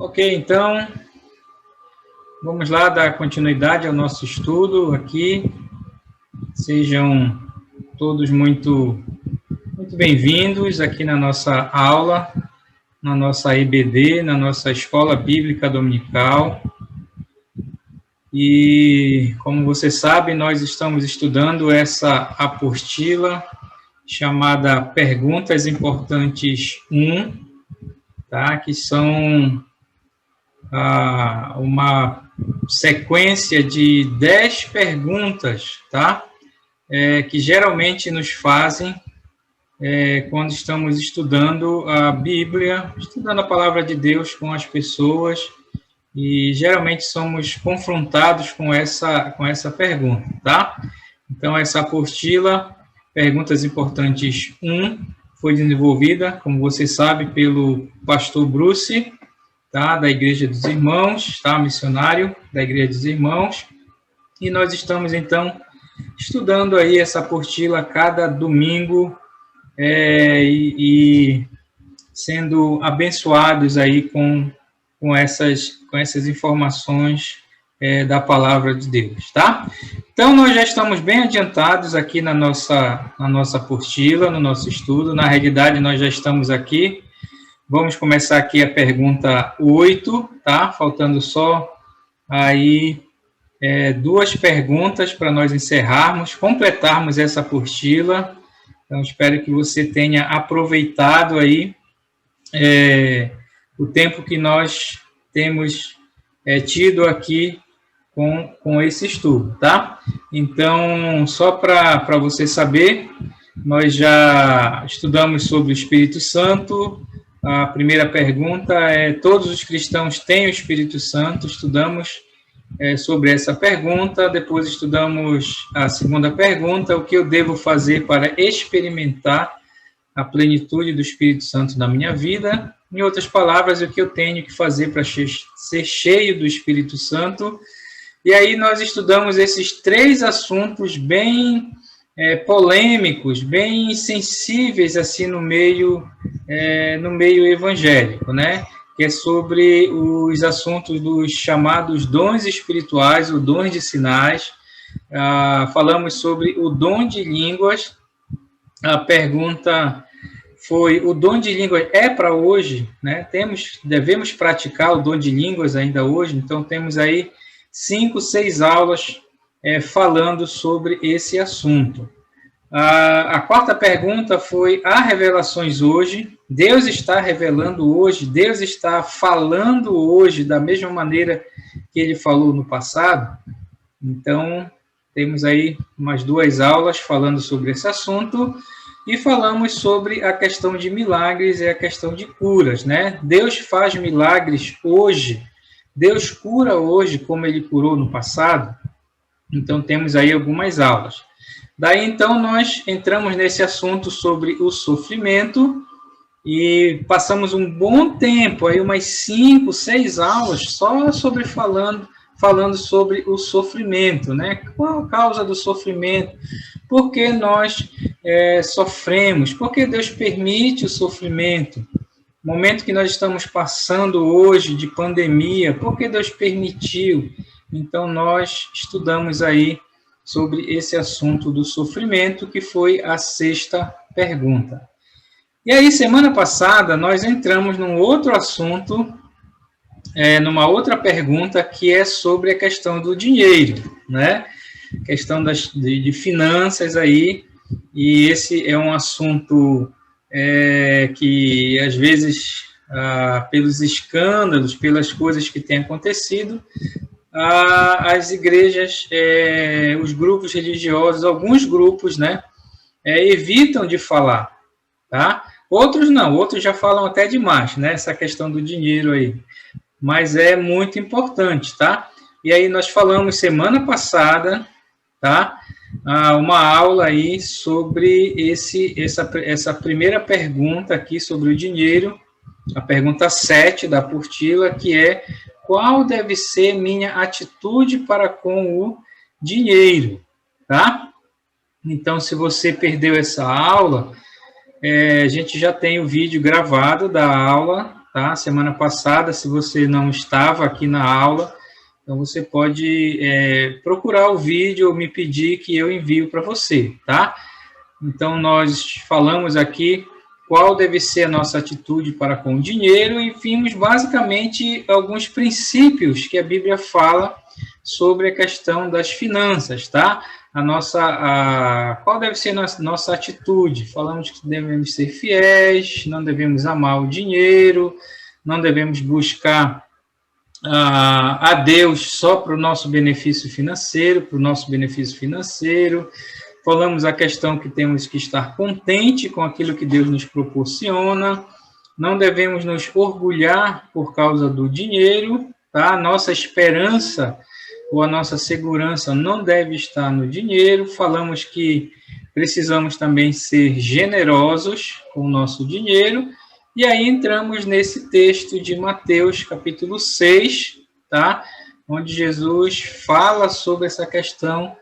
Ok, então, vamos lá dar continuidade ao nosso estudo aqui. Sejam todos muito bem-vindos aqui na nossa aula, na nossa EBD, na nossa Escola Bíblica Dominical. E, como você sabe, nós estamos estudando essa apostila chamada Perguntas Importantes 1, tá? Que são uma sequência de 10 perguntas, tá? Que geralmente nos fazem quando estamos estudando a Bíblia, estudando a Palavra de Deus com as pessoas, e geralmente somos confrontados com essa pergunta, tá? Então, essa apostila, Perguntas Importantes 1, foi desenvolvida, como você sabe, pelo pastor Bruce, tá? Da Igreja dos Irmãos, tá? Missionário da Igreja dos Irmãos, e nós estamos, então, estudando aí essa apostila cada domingo e sendo abençoados aí com essas informações da Palavra de Deus, tá? Então, nós já estamos bem adiantados aqui na nossa apostila, no nosso estudo. Na realidade, nós já estamos aqui. Vamos começar aqui a pergunta 8, tá? Faltando só aí 2 perguntas para nós encerrarmos, completarmos essa apostila. Então, espero que você tenha aproveitado aí o tempo que nós temos tido aqui com esse estudo, tá? Então, só para você saber, nós já estudamos sobre o Espírito Santo. A primeira pergunta é: todos os cristãos têm o Espírito Santo? Estudamos sobre essa pergunta. Depois estudamos a segunda pergunta: o que eu devo fazer para experimentar a plenitude do Espírito Santo na minha vida? Em outras palavras, o que eu tenho que fazer para ser cheio do Espírito Santo? E aí nós estudamos esses 3 assuntos bem polêmicos, bem sensíveis assim no meio evangélico, né? Que é sobre os assuntos dos chamados dons espirituais, ou dons de sinais. Falamos sobre o dom de línguas. A pergunta foi: o dom de línguas é para hoje, né? Devemos praticar o dom de línguas ainda hoje? Então, temos aí 5, 6 aulas falando sobre esse assunto. A quarta pergunta foi: há revelações hoje? Deus está revelando hoje? Deus está falando hoje da mesma maneira que ele falou no passado? Então, temos aí umas 2 aulas falando sobre esse assunto. E falamos sobre a questão de milagres e a questão de curas, né? Deus faz milagres hoje, Deus cura hoje como ele curou no passado. Então, temos aí algumas aulas. Daí, então, nós entramos nesse assunto sobre o sofrimento e passamos um bom tempo, aí umas 5, 6 aulas só falando sobre o sofrimento, né? Qual a causa do sofrimento? Por que nós sofremos? Por que Deus permite o sofrimento? O momento que nós estamos passando hoje de pandemia, por que Deus permitiu? Então, nós estudamos aí sobre esse assunto do sofrimento, que foi a 6ª pergunta. E aí, semana passada, nós entramos num outro assunto, numa outra pergunta, que é sobre a questão do dinheiro, né? Questão de finanças aí, e esse é um assunto que, às vezes, pelos escândalos, pelas coisas que têm acontecido, as igrejas, os grupos religiosos, alguns grupos, né, evitam de falar, tá? Outros não, outros já falam até demais, né, essa questão do dinheiro aí, mas é muito importante, tá? E aí nós falamos semana passada, tá? Uma aula aí sobre essa primeira pergunta aqui sobre o dinheiro, a pergunta 7 da apostila, que é: qual deve ser minha atitude para com o dinheiro, tá? Então, se você perdeu essa aula, a gente já tem o vídeo gravado da aula, tá? Semana passada, se você não estava aqui na aula, então você pode procurar o vídeo ou me pedir que eu envio para você, tá? Então, nós falamos aqui qual deve ser a nossa atitude para com o dinheiro e vimos basicamente alguns princípios que a Bíblia fala sobre a questão das finanças, tá? Qual deve ser a nossa atitude? Falamos que devemos ser fiéis, não devemos amar o dinheiro, não devemos buscar a Deus só para o nosso benefício financeiro, Falamos a questão que temos que estar contente com aquilo que Deus nos proporciona, não devemos nos orgulhar por causa do dinheiro, tá? Nossa esperança ou a nossa segurança não deve estar no dinheiro. Falamos que precisamos também ser generosos com o nosso dinheiro. E aí entramos nesse texto de Mateus, capítulo 6, tá? Onde Jesus fala sobre essa questão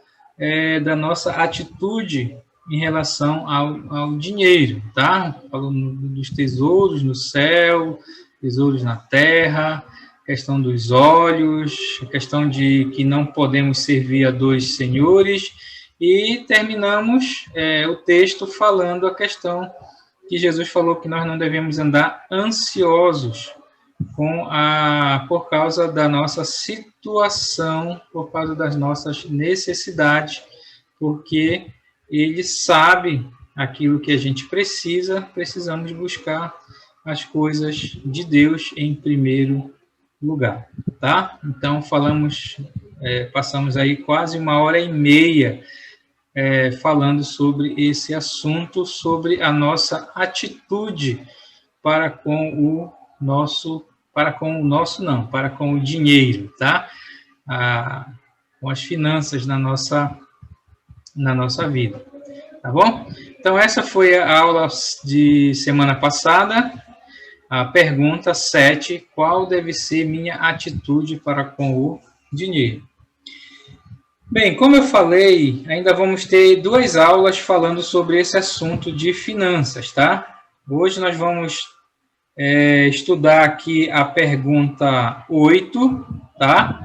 da nossa atitude em relação ao dinheiro, tá? Falando dos tesouros no céu, tesouros na terra, questão dos olhos, a questão de que não podemos servir a dois senhores, e terminamos o texto falando a questão que Jesus falou que nós não devemos andar ansiosos por causa da nossa situação, por causa das nossas necessidades, porque Ele sabe aquilo que a gente precisamos buscar as coisas de Deus em primeiro lugar, tá? Então, passamos aí quase 1h30 falando sobre esse assunto, sobre a nossa atitude para com o dinheiro, tá? Com as finanças na nossa vida, tá bom? Então, essa foi a aula de semana passada. A pergunta 7, qual deve ser minha atitude para com o dinheiro? Bem, como eu falei, ainda vamos ter 2 aulas falando sobre esse assunto de finanças, tá? Hoje nós vamos estudar aqui a pergunta 8, tá?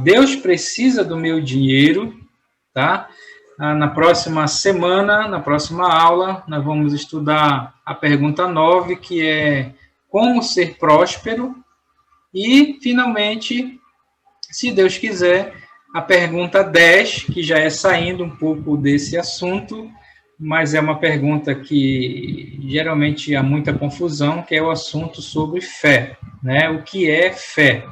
Deus precisa do meu dinheiro, tá? Na próxima semana, na próxima aula, nós vamos estudar a pergunta 9, que é como ser próspero, e, finalmente, se Deus quiser, a pergunta 10, que já é saindo um pouco desse assunto, mas é uma pergunta que geralmente há muita confusão, que é o assunto sobre fé, né? O que é fé?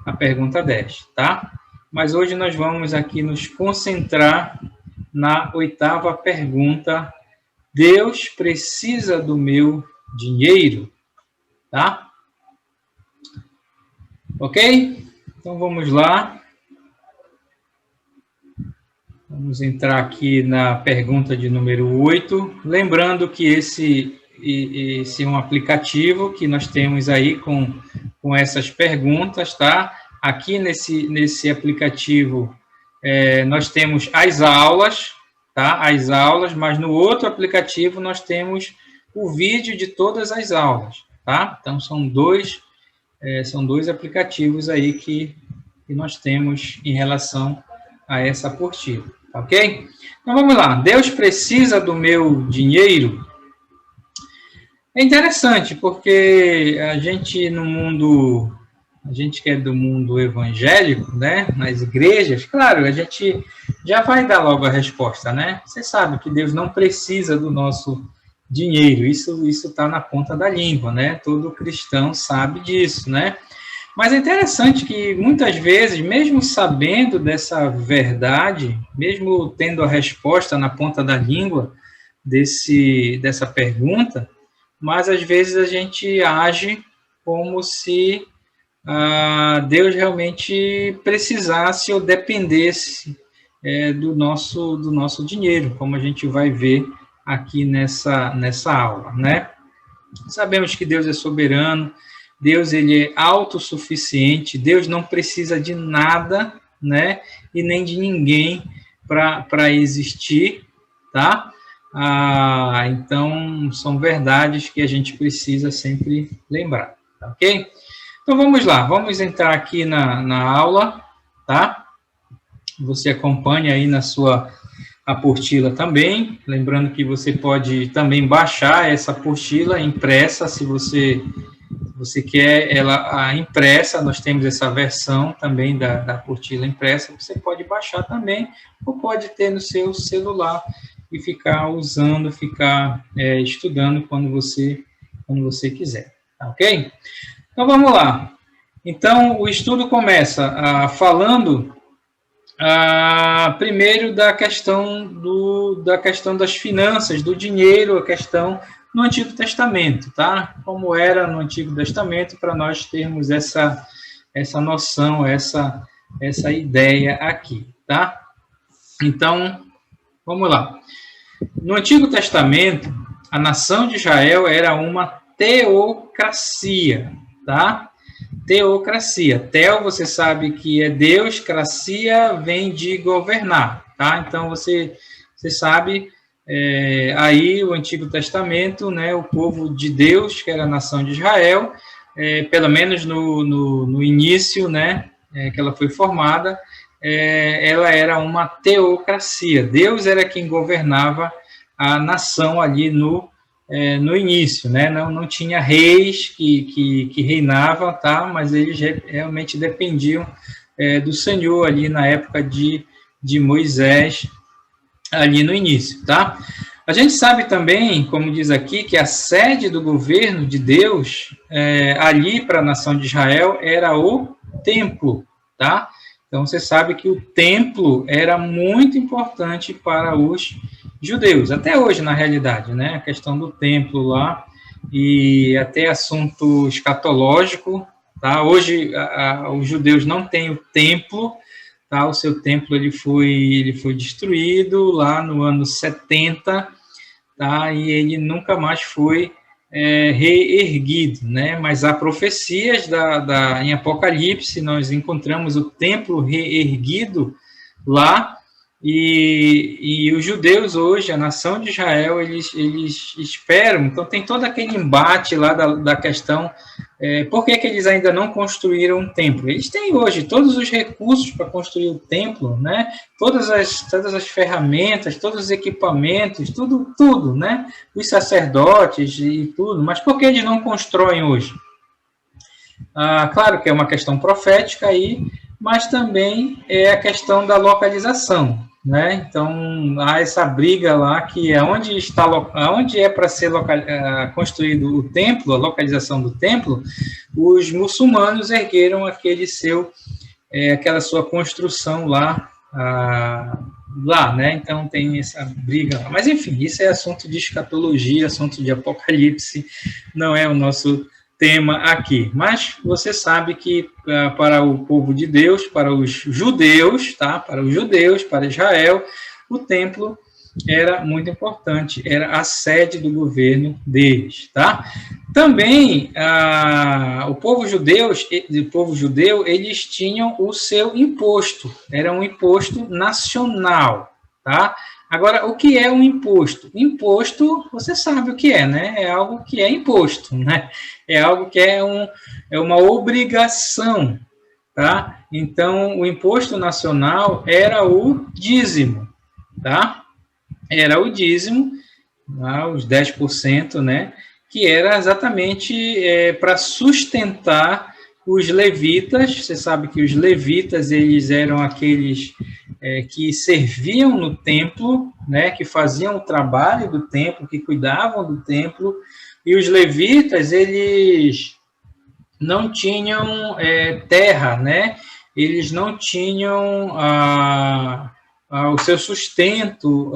A pergunta 10, tá? Mas hoje nós vamos aqui nos concentrar na 8ª pergunta. Deus precisa do meu dinheiro, tá? Ok? Então vamos lá. Vamos entrar aqui na pergunta de número 8. Lembrando que esse é um aplicativo que nós temos aí com essas perguntas, tá? Aqui nesse aplicativo nós temos as aulas, tá? As aulas, mas no outro aplicativo nós temos o vídeo de todas as aulas, tá? Então são dois aplicativos aí que nós temos em relação a essa apostila, ok? Então vamos lá. Deus precisa do meu dinheiro? É interessante porque a gente que é do mundo evangélico, né, nas igrejas, claro, a gente já vai dar logo a resposta, né? Você sabe que Deus não precisa do nosso dinheiro, isso está na ponta da língua, né? Todo cristão sabe disso, né? Mas é interessante que muitas vezes, mesmo sabendo dessa verdade, mesmo tendo a resposta na ponta da língua dessa pergunta, mas às vezes a gente age como se Deus realmente precisasse ou dependesse do nosso dinheiro, como a gente vai ver aqui nessa aula, né? Sabemos que Deus é soberano, Deus ele é autossuficiente, Deus não precisa de nada, né? E nem de ninguém para existir, tá? Então, são verdades que a gente precisa sempre lembrar, tá ok? Então, vamos lá, vamos entrar aqui na aula, tá? Você acompanha aí na sua apostila também, lembrando que você pode também baixar essa apostila impressa, se você quer ela impressa, nós temos essa versão também da apostila impressa, você pode baixar também, ou pode ter no seu celular e ficar usando, estudando quando você quiser, tá ok? Então, vamos lá. Então, o estudo começa falando primeiro da questão das finanças, do dinheiro, a questão no Antigo Testamento, tá? Como era no Antigo Testamento, para nós termos essa noção, essa ideia aqui, tá? Então, vamos lá. No Antigo Testamento, a nação de Israel era uma teocracia, tá? Teocracia. Teo, você sabe que é Deus, cracia vem de governar, tá? Então, você sabe, aí o Antigo Testamento, né, o povo de Deus, que era a nação de Israel, pelo menos no início, né, que ela foi formada, ela era uma teocracia. Deus era quem governava a nação ali no início, né? Não tinha reis que reinavam, tá? Mas eles realmente dependiam do Senhor ali na época de Moisés, ali no início, tá? A gente sabe também, como diz aqui, que a sede do governo de Deus ali para a nação de Israel era o templo, tá? Então, você sabe que o templo era muito importante para os judeus, até hoje, na realidade, né? A questão do templo lá, e até assunto escatológico, tá? Hoje, os judeus não têm o templo, tá? O seu templo ele foi destruído lá no ano 70, tá? E ele nunca mais foi reerguido, né? Mas há profecias em Apocalipse, nós encontramos o templo reerguido lá, e os judeus hoje, a nação de Israel, eles esperam, então tem todo aquele embate lá da questão, por que eles ainda não construíram um templo? Eles têm hoje todos os recursos para construir o templo, né? Todas as ferramentas, todos os equipamentos, tudo, né? Os sacerdotes e tudo, mas por que eles não constroem hoje? Claro que é uma questão profética aí, mas também é a questão da localização, né? Então, há essa briga lá que aonde é para ser construído o templo, a localização do templo, os muçulmanos ergueram aquela sua construção lá, né? Então, tem essa briga lá. Mas, enfim, isso é assunto de escatologia, assunto de Apocalipse, não é o nosso tema aqui, mas você sabe que para o povo de Deus, para os judeus, tá? Para Israel, o templo era muito importante, era a sede do governo deles, tá? Também o povo judeu, eles tinham o seu imposto, era um imposto nacional, tá? Agora, o que é um imposto? Imposto, você sabe o que é, né? É algo que é imposto, né? É algo que é uma obrigação, tá? Então, o imposto nacional era o dízimo, tá? Era o dízimo, os 10%, né? Que era exatamente para sustentar os levitas. Você sabe que os levitas, eles eram aqueles que serviam no templo, né, que faziam o trabalho do templo, que cuidavam do templo, e os levitas, eles não tinham terra, né, eles não tinham o seu sustento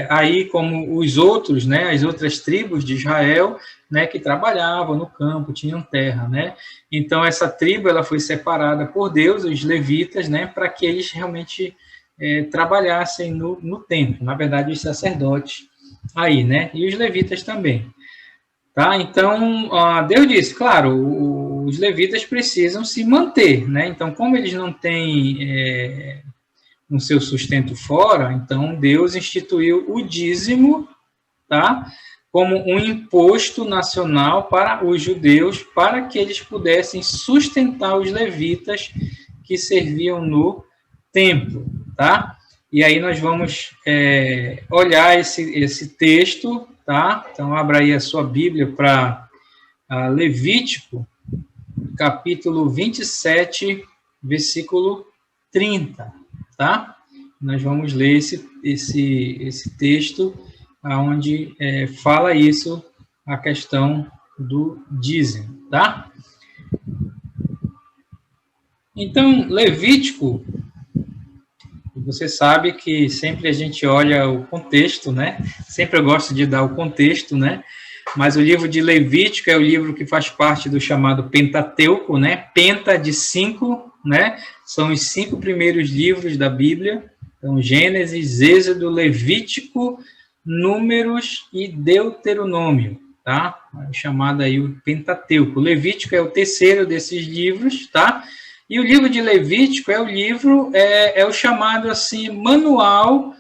aí como os outros, né, as outras tribos de Israel, né, que trabalhavam no campo, tinham terra, né. Então, essa tribo ela foi separada por Deus, os levitas, né, para que eles realmente trabalhassem no templo, na verdade, os sacerdotes aí, né, e os levitas também. Tá? Então, Deus disse, claro, os levitas precisam se manter, né? Então, como eles não têm o seu sustento fora, então Deus instituiu o dízimo, tá? Como um imposto nacional para os judeus, para que eles pudessem sustentar os levitas que serviam no templo, tá? E aí nós vamos olhar esse texto, tá? Então, abra aí a sua Bíblia para Levítico, capítulo 27, versículo 30, tá? Nós vamos ler esse texto onde fala isso, a questão do dízimo, tá? Então, Levítico, você sabe que sempre a gente olha o contexto, né? Sempre eu gosto de dar o contexto, né? Mas o livro de Levítico é o livro que faz parte do chamado Pentateuco, né? Penta de 5, né? São os 5 primeiros livros da Bíblia. Então, Gênesis, Êxodo, Levítico, Números e Deuteronômio, tá? É chamado aí o Pentateuco. O Levítico é o terceiro desses livros, tá? E o livro de Levítico é o livro, o chamado assim, manual,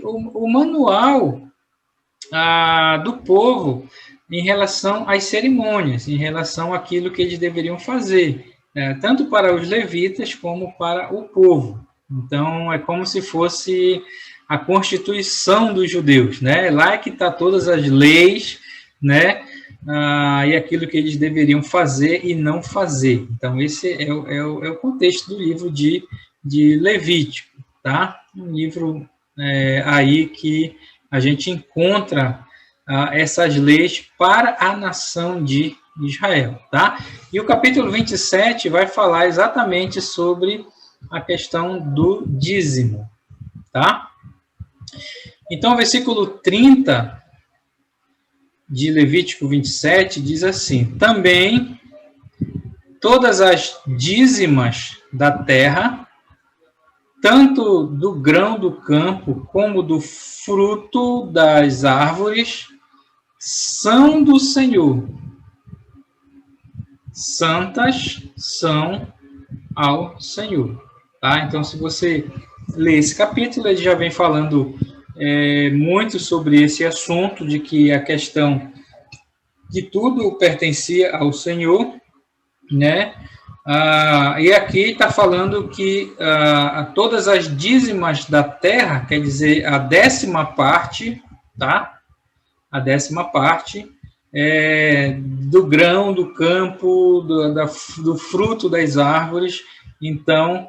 o manual do povo em relação às cerimônias, em relação àquilo que eles deveriam fazer, tanto para os levitas como para o povo. Então, é como se fosse a Constituição dos judeus, né? Lá é que está todas as leis, né? E aquilo que eles deveriam fazer e não fazer. Então, esse é o contexto do livro de Levítico, tá? Um livro aí que a gente encontra essas leis para a nação de Israel, tá? E o capítulo 27 vai falar exatamente sobre a questão do dízimo, tá? Então, o versículo 30 de Levítico 27 diz assim: também todas as dízimas da terra, tanto do grão do campo como do fruto das árvores, são do Senhor. Santas são ao Senhor. Tá? Então, se você ler esse capítulo, ele já vem falando muito sobre esse assunto, de que a questão que tudo pertencia ao Senhor, né? E aqui está falando que todas as dízimas da terra, quer dizer, a 10ª parte, tá? A 10ª parte do grão, do campo, do fruto das árvores, então,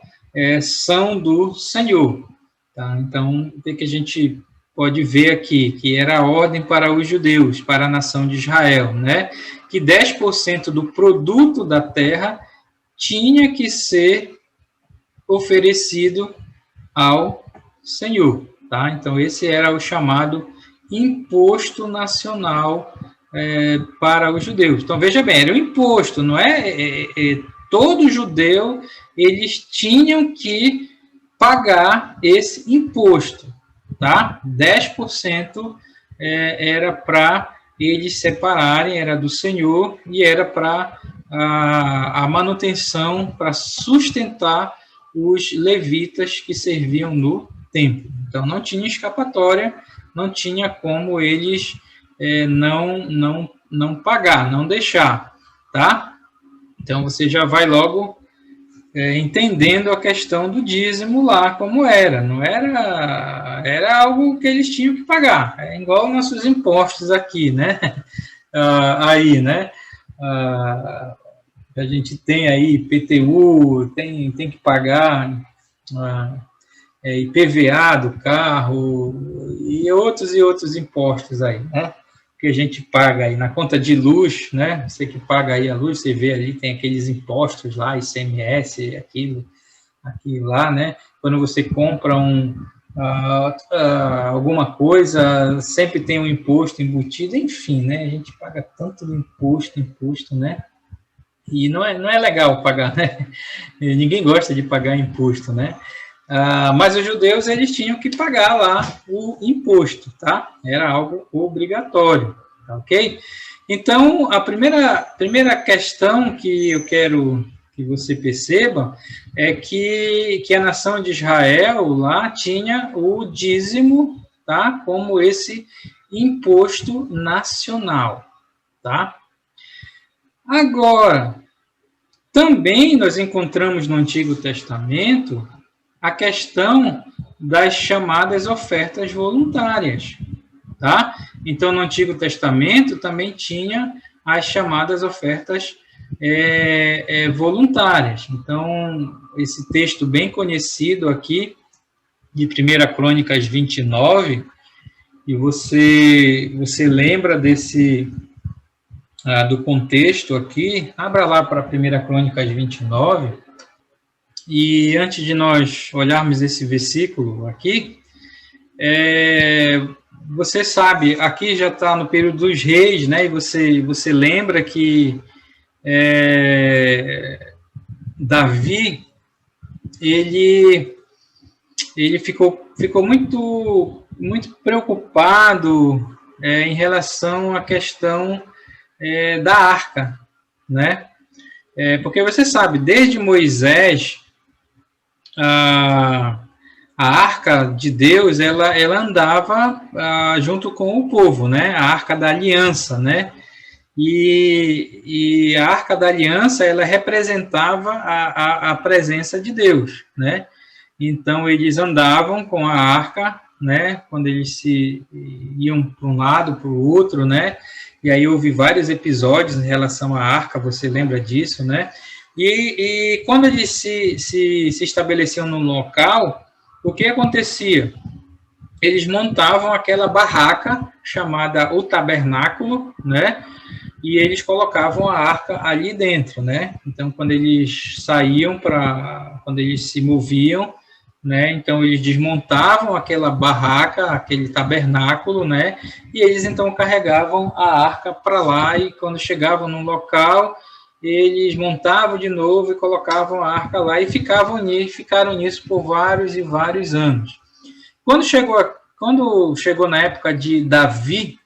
são do Senhor. Tá? Então, o que a gente pode ver aqui? Que era a ordem para os judeus, para a nação de Israel, né? Que 10% do produto da terra tinha que ser oferecido ao Senhor. Tá? Então, esse era o chamado imposto nacional para os judeus. Então, veja bem, era um imposto, não é? Todo judeu, eles tinham que pagar esse imposto, tá? 10% era para eles separarem, era do Senhor, e era para a manutenção, para sustentar os levitas que serviam no templo. Então, não tinha escapatória, não tinha como eles não pagar, não deixar, tá? Então, você já vai logo entendendo a questão do dízimo lá, como era. Não era algo que eles tinham que pagar. É igual nossos impostos aqui, né? Aí, né? A gente tem aí IPTU, tem que pagar IPVA do carro e outros impostos aí, né? Que a gente paga aí na conta de luz, né? Você que paga aí a luz, você vê ali, tem aqueles impostos lá, ICMS, aquilo lá, né? Quando você compra alguma coisa, sempre tem um imposto embutido, enfim, né? A gente paga tanto imposto, né? E não é legal pagar, né? Ninguém gosta de pagar imposto, né? Mas os judeus, eles tinham que pagar lá o imposto, tá? Era algo obrigatório, tá, ok? Então, a primeira questão que eu quero que você perceba é que a nação de Israel lá tinha o dízimo, tá? Como esse imposto nacional, tá? Agora, também nós encontramos no Antigo Testamento a questão das chamadas ofertas voluntárias, tá? Então, no Antigo Testamento também tinha as chamadas ofertas voluntárias. Então, esse texto bem conhecido aqui, de 1 Crônicas 29, e você lembra do contexto aqui, abra lá para 1 Crônicas 29, e antes de nós olharmos esse versículo aqui, você sabe, aqui já está no período dos reis, né, e você lembra que Davi, ele ficou muito preocupado em relação à questão da arca, né? Porque você sabe, desde Moisés, a arca de Deus, ela andava junto com o povo, né? A arca da aliança, né? E a arca da aliança, ela representava a presença de Deus, né? Então, eles andavam com a arca, né? Quando eles iam para um lado, para o outro, né? E aí houve vários episódios em relação à arca, você lembra disso, né? E quando eles se estabeleciam no local, o que acontecia? Eles montavam aquela barraca chamada o tabernáculo, né? E eles colocavam a arca ali dentro, né? Então, quando eles saíam quando eles se moviam, né? Então, eles desmontavam aquela barraca, aquele tabernáculo, né? E eles, então, carregavam a arca para lá e, quando chegavam no local, eles montavam de novo e colocavam a arca lá e ficaram nisso por vários e vários anos. Quando chegou na época de Davi,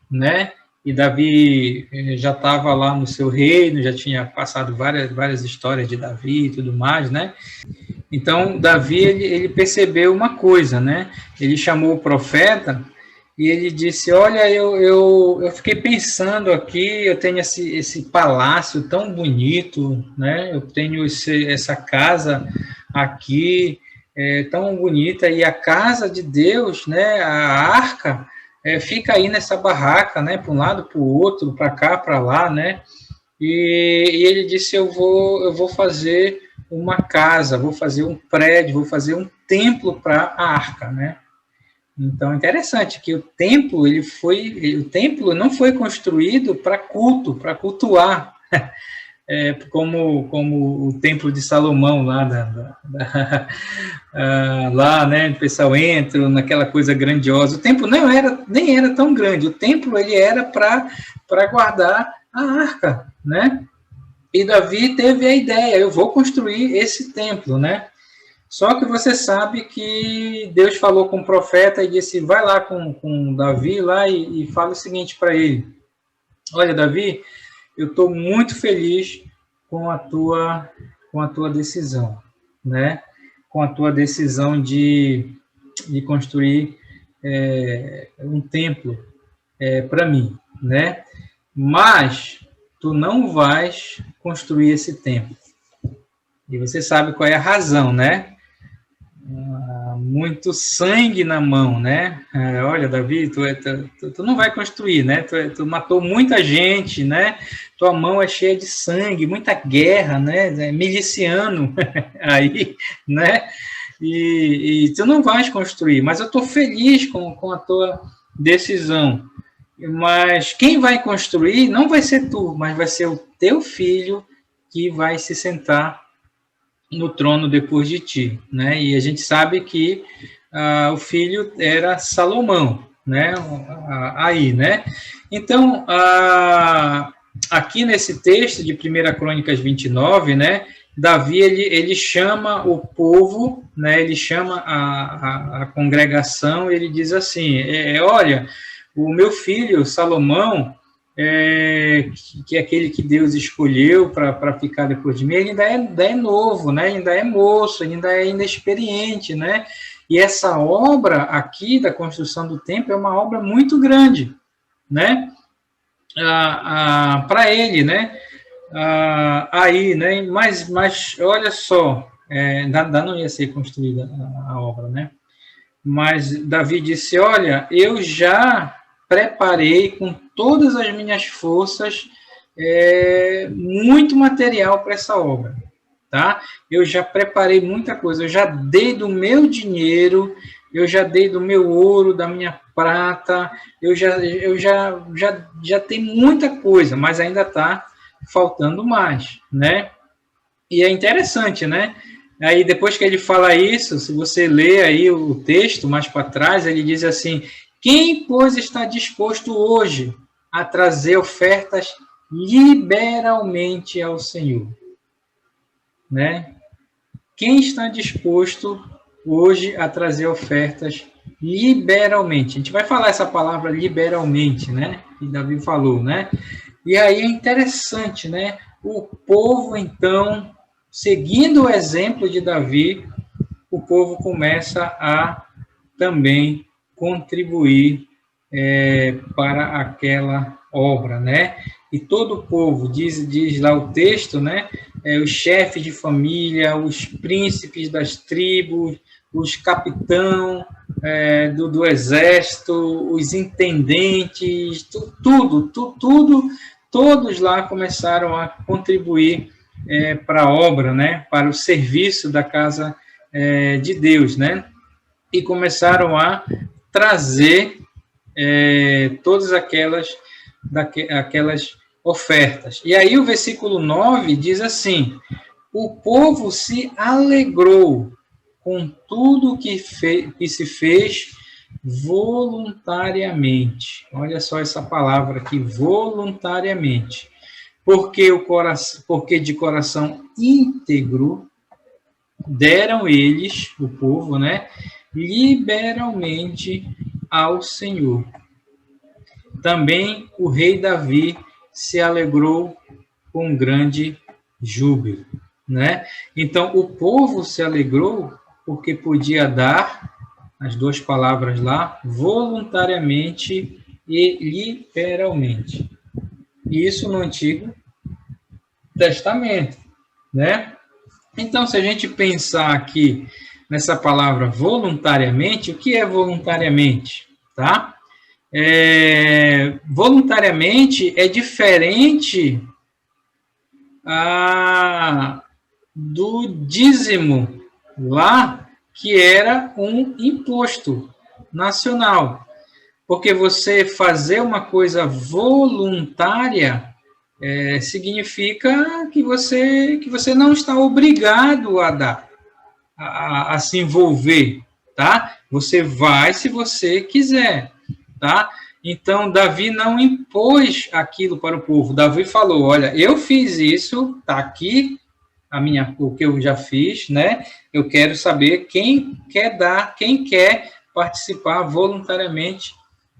né? E Davi já estava lá no seu reino, já tinha passado várias histórias de Davi e tudo mais, né? Então, Davi, ele percebeu uma coisa, né? Ele chamou o profeta e ele disse, olha, eu fiquei pensando aqui, eu tenho esse palácio tão bonito, né? Eu tenho essa casa aqui, tão bonita, e a casa de Deus, né? A arca, fica aí nessa barraca, né? Para um lado, para o outro, para cá, para lá, né? E ele disse, eu vou fazer uma casa, vou fazer um prédio, vou fazer um templo para a arca, né? Então, interessante que o templo não foi construído para culto, para cultuar, como o templo de Salomão lá, lá, né? O pessoal entra naquela coisa grandiosa. O templo nem era tão grande. O templo ele era para guardar a arca, né? E Davi teve a ideia, eu vou construir esse templo, né? Só que você sabe que Deus falou com o profeta e disse, vai lá com Davi lá e fala o seguinte para ele, olha, Davi, eu estou muito feliz com a tua decisão, né? Com a tua decisão de construir um templo para mim, né? Mas tu não vais construir esse templo. E você sabe qual é a razão, né? Muito sangue na mão, né? Olha, Davi, tu não vai construir, né? Tu matou muita gente, né? Tua mão é cheia de sangue, muita guerra, né? Miliciano aí, né? E tu não vais construir, mas eu estou feliz com a tua decisão. Mas quem vai construir não vai ser tu, mas vai ser o teu filho que vai se sentar no trono depois de ti, né? E a gente sabe que o filho era Salomão, né? Aí, né? Então, aqui nesse texto de 1 Crônicas 29, né? Davi, ele chama o povo, né? Ele chama a congregação, ele diz assim, olha, o meu filho Salomão, que é aquele que Deus escolheu para ficar depois de mim, ele ainda é novo, né? Ainda é moço, ainda é inexperiente, né? E essa obra aqui da construção do templo é uma obra muito grande, né? Para ele, né? Aí, né? Mas olha só, ainda não ia ser construída a obra, né? Mas Davi disse: olha, eu já preparei com todas as minhas forças muito material para essa obra, tá? Eu já preparei muita coisa, eu já dei do meu dinheiro, eu já dei do meu ouro, da minha prata, eu já tenho muita coisa, mas ainda está faltando mais, né? E é interessante, né? Aí depois que ele fala isso, se você ler aí o texto mais para trás, ele diz assim: quem, pois, está disposto hoje a trazer ofertas liberalmente ao Senhor? Né? Quem está disposto hoje a trazer ofertas liberalmente? A gente vai falar essa palavra liberalmente, né? Que Davi falou, né? E aí é interessante, né? O povo, então, seguindo o exemplo de Davi, o povo começa a também contribuir para aquela obra, né? E todo o povo, diz lá o texto, né? Os chefes de família, os príncipes das tribos, os capitães do exército, os intendentes, tudo, todos lá começaram a contribuir para a obra, né? Para o serviço da casa de Deus, né? E começaram a trazer todas aquelas ofertas. E aí o versículo 9 diz assim: o povo se alegrou com tudo que se fez voluntariamente. Olha só essa palavra aqui, voluntariamente. Porque de coração íntegro deram eles, o povo, né, liberalmente ao Senhor. Também o rei Davi se alegrou com grande júbilo, né? Então, o povo se alegrou porque podia dar, as duas palavras lá, voluntariamente e liberalmente. Isso no Antigo Testamento, né? Então, se a gente pensar aqui nessa palavra voluntariamente, o que é voluntariamente, tá? Voluntariamente é diferente do dízimo lá, que era um imposto nacional. Porque você fazer uma coisa voluntária significa que você não está obrigado a dar, a se envolver, tá? Você vai se você quiser. Tá? Então, Davi não impôs aquilo para o povo. Davi falou: olha, eu fiz isso, está aqui o que eu já fiz, né? Eu quero saber quem quer dar, quem quer participar voluntariamente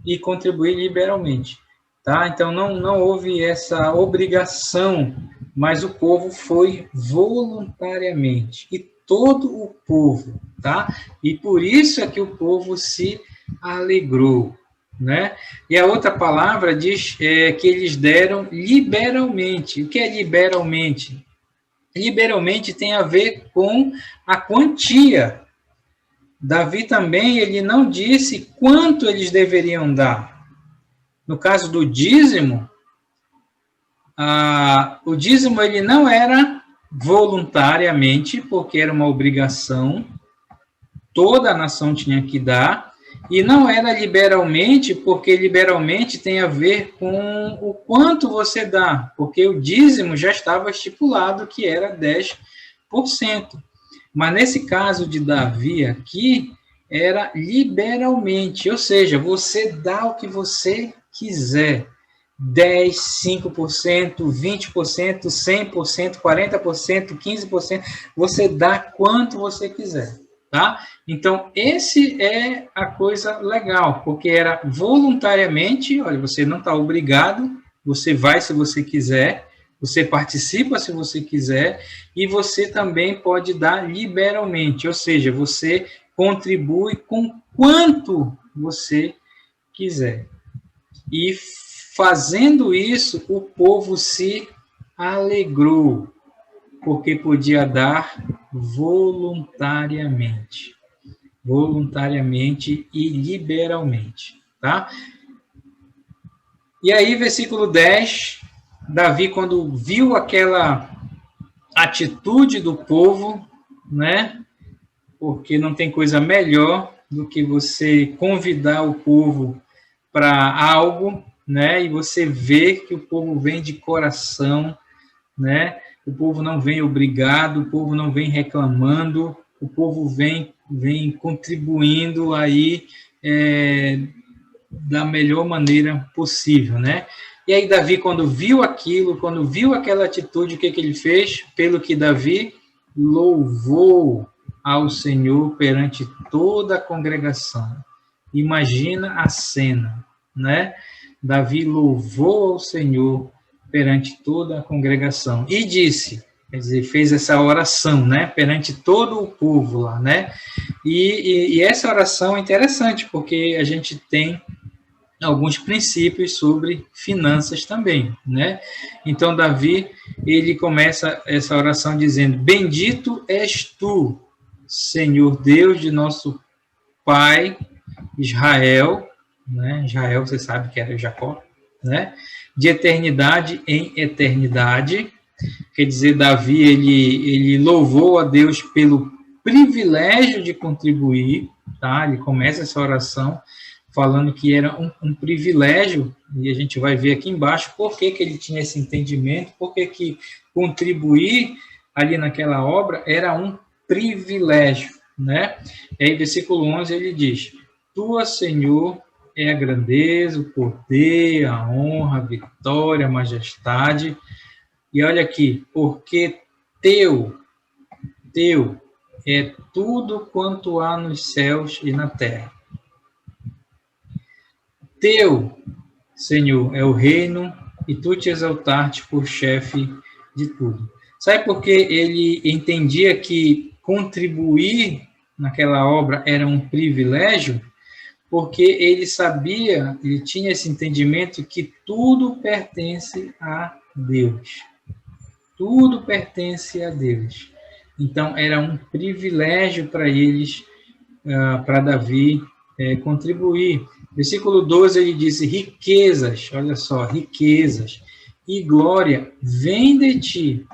e contribuir liberalmente. Tá? Então, não houve essa obrigação, mas o povo foi voluntariamente. E todo o povo, tá? E por isso é que o povo se alegrou. Né? E a outra palavra diz que eles deram liberalmente. O que é liberalmente? Liberalmente tem a ver com a quantia. Davi também ele não disse quanto eles deveriam dar. No caso do dízimo, o dízimo ele não era voluntariamente, porque era uma obrigação, toda a nação tinha que dar. E não era liberalmente, porque liberalmente tem a ver com o quanto você dá, porque o dízimo já estava estipulado que era 10%. Mas nesse caso de Davi aqui, era liberalmente, ou seja, você dá o que você quiser. 10%, 5%, 20%, 100%, 40%, 15%, você dá quanto você quiser. Tá? Então, esse é a coisa legal, porque era voluntariamente, olha, você não está obrigado você vai se você quiser, você participa se você quiser, e você também pode dar liberalmente, ou seja, você contribui com quanto você quiser. E fazendo isso, o povo se alegrou, porque podia dar voluntariamente. Voluntariamente e liberalmente, tá? E aí, versículo 10, Davi, quando viu aquela atitude do povo, né? Porque não tem coisa melhor do que você convidar o povo para algo, né? E você vê que o povo vem de coração, né? O povo não vem obrigado, o povo não vem reclamando, o povo vem contribuindo aí da melhor maneira possível, né? E aí Davi, quando viu aquilo, quando viu aquela atitude, o que ele fez? Pelo que Davi louvou ao Senhor perante toda a congregação. Imagina a cena, né? Davi louvou ao Senhor perante toda a congregação e disse, quer dizer, fez essa oração, né? Perante todo o povo lá, né? E essa oração é interessante porque a gente tem alguns princípios sobre finanças também, né? Então, Davi, ele começa essa oração dizendo, bendito és tu, Senhor Deus de nosso Pai, Israel, né? Israel, você sabe que era Jacó, né? De eternidade em eternidade, quer dizer, Davi, ele louvou a Deus pelo privilégio de contribuir, tá? Ele começa essa oração falando que era um privilégio, e a gente vai ver aqui embaixo por que ele tinha esse entendimento, por que contribuir ali naquela obra era um privilégio, né? E aí, versículo 11, ele diz, tua, Senhor, é a grandeza, o poder, a honra, a vitória, a majestade, e olha aqui, porque teu é tudo quanto há nos céus e na terra. Teu, Senhor, é o reino, e tu te exaltaste por chefe de tudo. Sabe por que ele entendia que contribuir naquela obra era um privilégio? Porque ele sabia, ele tinha esse entendimento que tudo pertence a Deus. Tudo pertence a Deus. Então, era um privilégio para eles, para Davi, contribuir. Versículo 12, ele diz, riquezas, olha só, riquezas e glória vem de ti.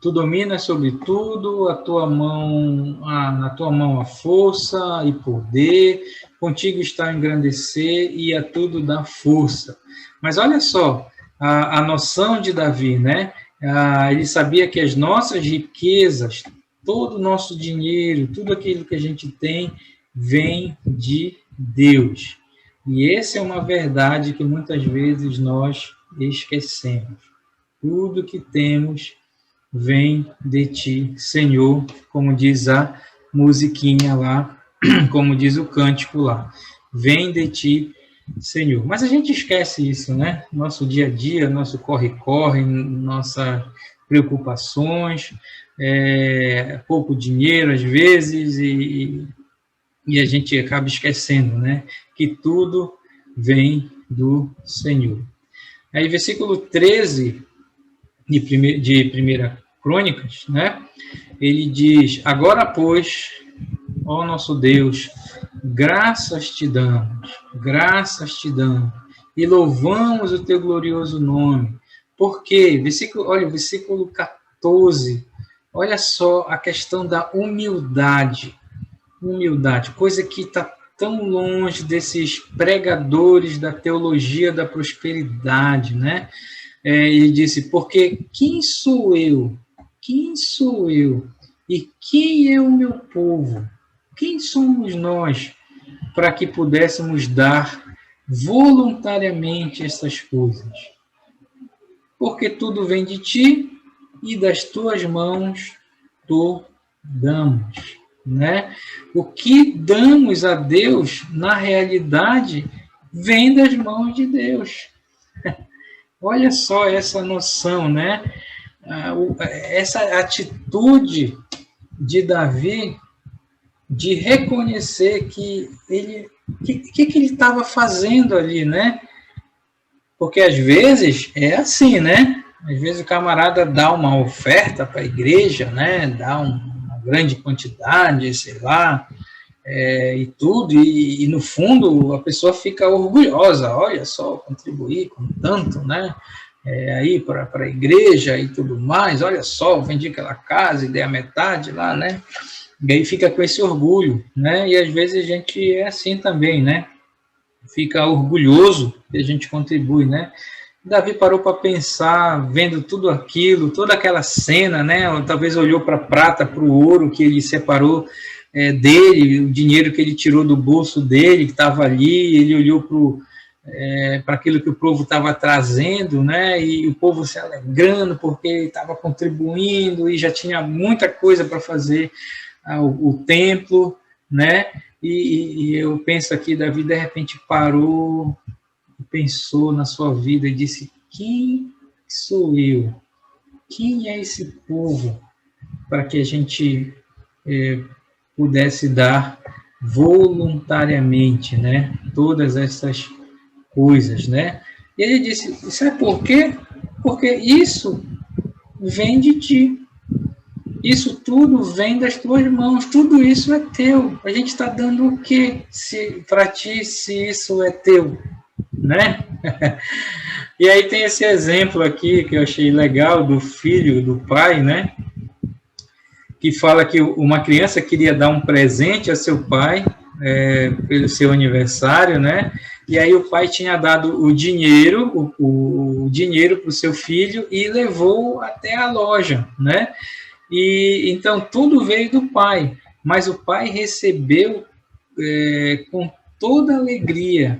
Tu dominas sobre tudo, na tua mão a força e poder, contigo está engrandecer e a tudo dá força. Mas olha só, a noção de Davi, né? Ele sabia que as nossas riquezas, todo o nosso dinheiro, tudo aquilo que a gente tem, vem de Deus. E essa é uma verdade que muitas vezes nós esquecemos. Tudo que temos vem de ti, Senhor, como diz a musiquinha lá, como diz o cântico lá. Vem de ti, Senhor. Mas a gente esquece isso, né? Nosso dia a dia, nosso corre-corre, nossas preocupações, pouco dinheiro às vezes, e a gente acaba esquecendo, né? Que tudo vem do Senhor. Aí, versículo 13 de 1 Crônicas, né? Ele diz, agora, pois, ó nosso Deus, graças te damos, e louvamos o teu glorioso nome. Porque, olha, versículo 14, olha só a questão da humildade, coisa que está tão longe desses pregadores da teologia da prosperidade, né? Ele disse, porque quem sou eu? E quem é o meu povo? Quem somos nós para que pudéssemos dar voluntariamente essas coisas? Porque tudo vem de ti e das tuas mãos tu damos, né? O que damos a Deus, na realidade, vem das mãos de Deus. Olha só essa noção, né? Essa atitude de Davi de reconhecer que ele que ele estava fazendo ali, né? Porque às vezes é assim, né? Às vezes o camarada dá uma oferta para a igreja, né? Dá uma grande quantidade, sei lá, e tudo, e no fundo a pessoa fica orgulhosa, olha só, contribuir com tanto, né? Aí para a igreja e tudo mais, olha só, vendi aquela casa e dei a metade lá, né? E aí fica com esse orgulho, né? E às vezes a gente é assim também, né? Fica orgulhoso que a gente contribui, né? Davi parou para pensar, vendo tudo aquilo, toda aquela cena, né? Ou talvez olhou para a prata, para o ouro que ele separou dele, o dinheiro que ele tirou do bolso dele, que estava ali, ele olhou para aquilo que o povo estava trazendo, né? E o povo se alegrando porque estava contribuindo e já tinha muita coisa para fazer o templo, né? E eu penso aqui, Davi de repente parou, pensou na sua vida e disse: quem sou eu? Quem é esse povo para que a gente pudesse dar voluntariamente, né? Todas essas coisas, né? E ele disse: sabe por quê? Porque isso vem de ti. Isso tudo vem das tuas mãos, tudo isso é teu. A gente está dando o quê para ti se isso é teu, né? E aí tem esse exemplo aqui que eu achei legal do filho do pai, né? Que fala que uma criança queria dar um presente a seu pai pelo seu aniversário, né? E aí o pai tinha dado o dinheiro para o seu filho e levou até a loja, né? E então tudo veio do pai, mas o pai recebeu com toda alegria,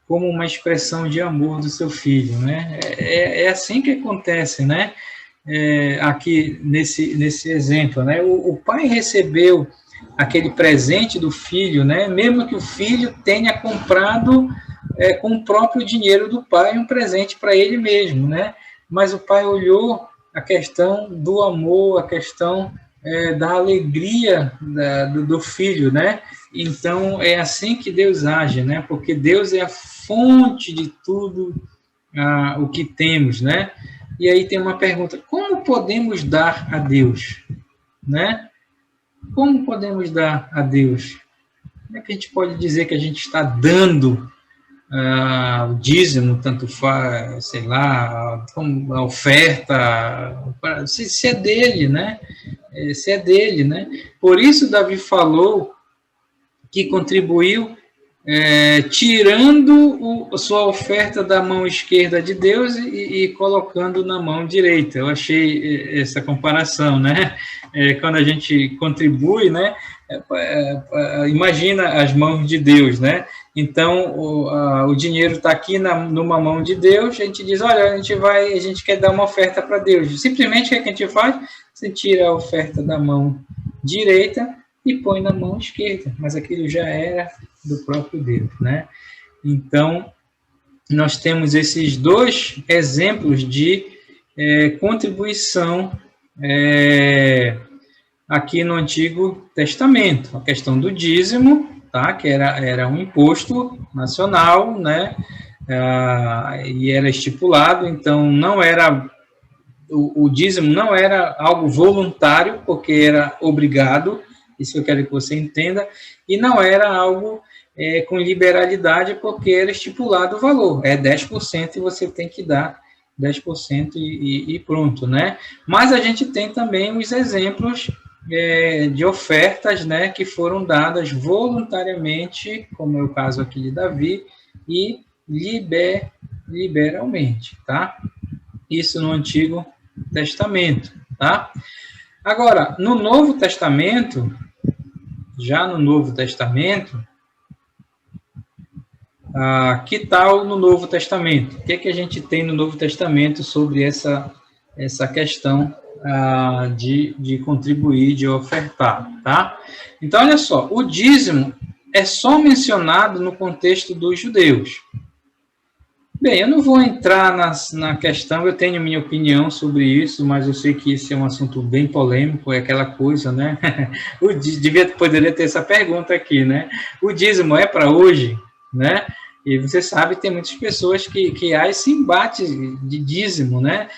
como uma expressão de amor do seu filho, né? É assim que acontece, né? Aqui nesse exemplo, né? O pai recebeu aquele presente do filho, né? Mesmo que o filho tenha comprado com o próprio dinheiro do pai um presente para ele mesmo, né? Mas o pai olhou a questão do amor, a questão da alegria do filho, né? Então, é assim que Deus age, né? Porque Deus é a fonte de tudo o que temos, né? E aí tem uma pergunta: como podemos dar a Deus, né? Como podemos dar a Deus? Como é que a gente pode dizer que a gente está dando o dízimo, tanto faz, sei lá, a oferta, se é dele, né? Se é dele, né? Por isso Davi falou que contribuiu tirando sua oferta da mão esquerda de Deus e colocando na mão direita. Eu achei essa comparação, né? Quando a gente contribui, né? Imagina as mãos de Deus, né? Então, o dinheiro está aqui numa mão de Deus, a gente diz: olha, a gente quer dar uma oferta para Deus. Simplesmente, o que a gente faz? Você tira a oferta da mão direita e põe na mão esquerda, mas aquilo já era do próprio Deus, né? Então, nós temos esses dois exemplos de contribuição aqui no Antigo Testamento. A questão do dízimo, tá? Que era um imposto nacional, né? E era estipulado, então não era o dízimo não era algo voluntário, porque era obrigado, isso eu quero que você entenda, e não era algo com liberalidade, porque era estipulado o valor, 10% e você tem que dar 10% e pronto, né? Mas a gente tem também os exemplos de ofertas, né, que foram dadas voluntariamente, como é o caso aqui de Davi, e liberalmente, tá? Isso no Antigo Testamento, tá? Agora, no Novo Testamento, já no Novo Testamento, que tal no Novo Testamento? O que a gente tem no Novo Testamento sobre essa questão de contribuir, de ofertar, tá? Então, olha só, o dízimo é só mencionado no contexto dos judeus. Bem, eu não vou entrar na questão, eu tenho minha opinião sobre isso, mas eu sei que esse é um assunto bem polêmico, é aquela coisa, né? Poderia ter essa pergunta aqui, né? O dízimo é para hoje, né? E você sabe, tem muitas pessoas que há esse embate de dízimo, né?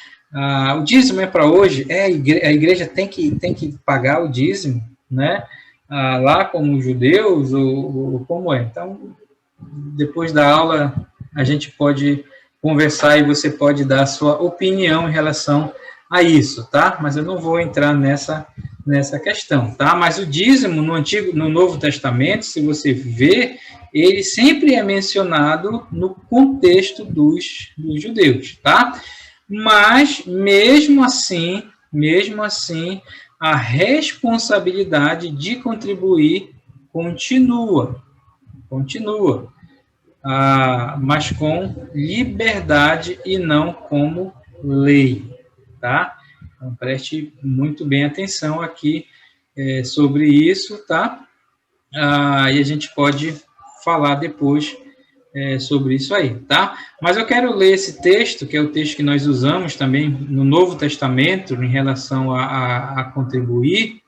O dízimo é para hoje? A igreja tem que pagar o dízimo, né? Lá como os judeus, ou como é? Então, depois da aula, a gente pode conversar e você pode dar a sua opinião em relação a isso, tá? Mas eu não vou entrar nessa questão, tá? Mas o dízimo no Novo Testamento, se você ver, ele sempre é mencionado no contexto dos judeus, tá? Mas, mesmo assim, a responsabilidade de contribuir continua, mas com liberdade e não como lei, tá? Então, preste muito bem atenção aqui sobre isso, tá? E a gente pode falar depois sobre isso aí, tá? Mas eu quero ler esse texto, que é o texto que nós usamos também no Novo Testamento, em relação a contribuir,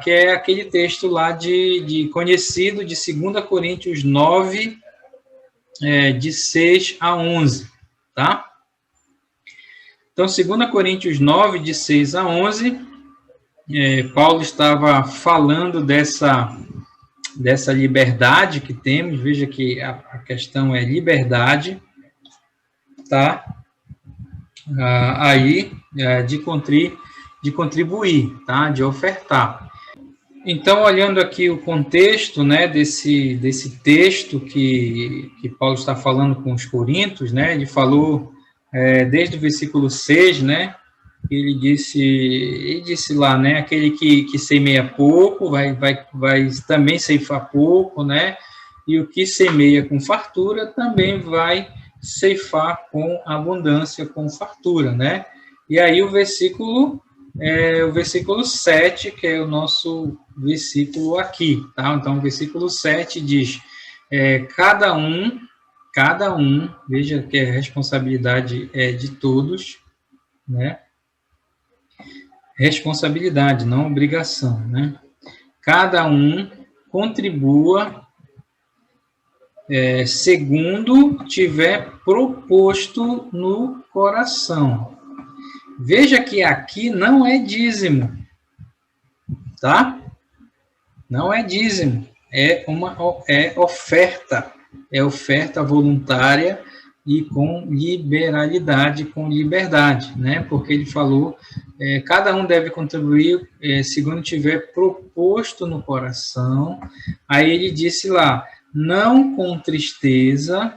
que é aquele texto lá de conhecido de 2 Coríntios 9, de 6 a 11, tá? Então, 2 Coríntios 9, de 6 a 11, Paulo estava falando dessa liberdade que temos, veja que a questão é liberdade, tá? De contribuir, tá? De ofertar. Então, olhando aqui o contexto, né, desse texto que Paulo está falando com os coríntios, né, ele falou desde o versículo 6, né, ele disse lá, né, aquele que semeia pouco vai também ceifar pouco, né, e o que semeia com fartura também vai ceifar com abundância, com fartura, né. E aí o versículo 7, que é o nosso versículo aqui, tá? Então, o versículo 7 diz, cada um, veja que a responsabilidade é de todos, né? Responsabilidade, não obrigação, né? Cada um contribua segundo tiver proposto no coração. Veja que aqui não é dízimo, tá? Não é dízimo, é oferta. É oferta voluntária e com liberalidade, com liberdade, né? Porque ele falou, cada um deve contribuir segundo tiver proposto no coração. Aí ele disse lá, não com tristeza,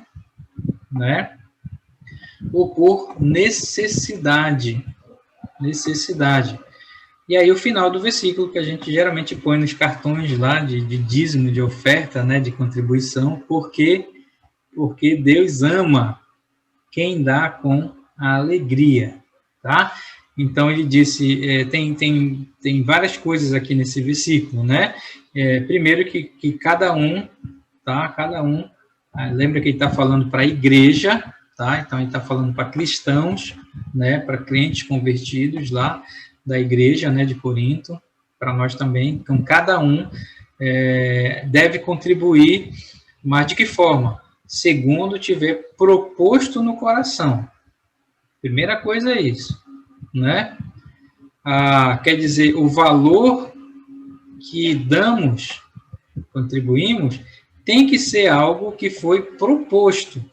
né? Ou por necessidade. E aí o final do versículo, que a gente geralmente põe nos cartões lá de dízimo, de oferta, né, de contribuição, porque Deus ama quem dá com alegria, tá? Então ele disse, tem várias coisas aqui nesse versículo, né? Primeiro que cada um, tá? Lembra que ele está falando para a igreja, tá? Então ele está falando para cristãos, né? Para crentes convertidos lá da igreja, né, de Corinto, para nós também. Então, cada um deve contribuir, mas de que forma? Segundo tiver proposto no coração. Primeira coisa é isso, né? Quer dizer, o valor que damos, contribuímos, tem que ser algo que foi proposto.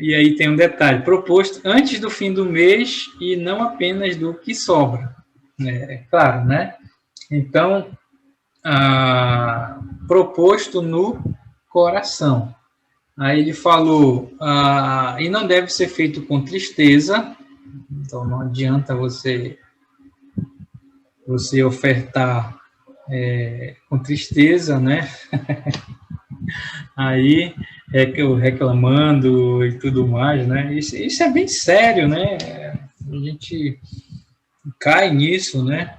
E aí tem um detalhe, proposto antes do fim do mês e não apenas do que sobra. Claro, né? Então, proposto no coração. Aí ele falou, e não deve ser feito com tristeza, então não adianta você ofertar com tristeza, né? Aí reclamando e tudo mais, né? Isso é bem sério, né? A gente cai nisso, né?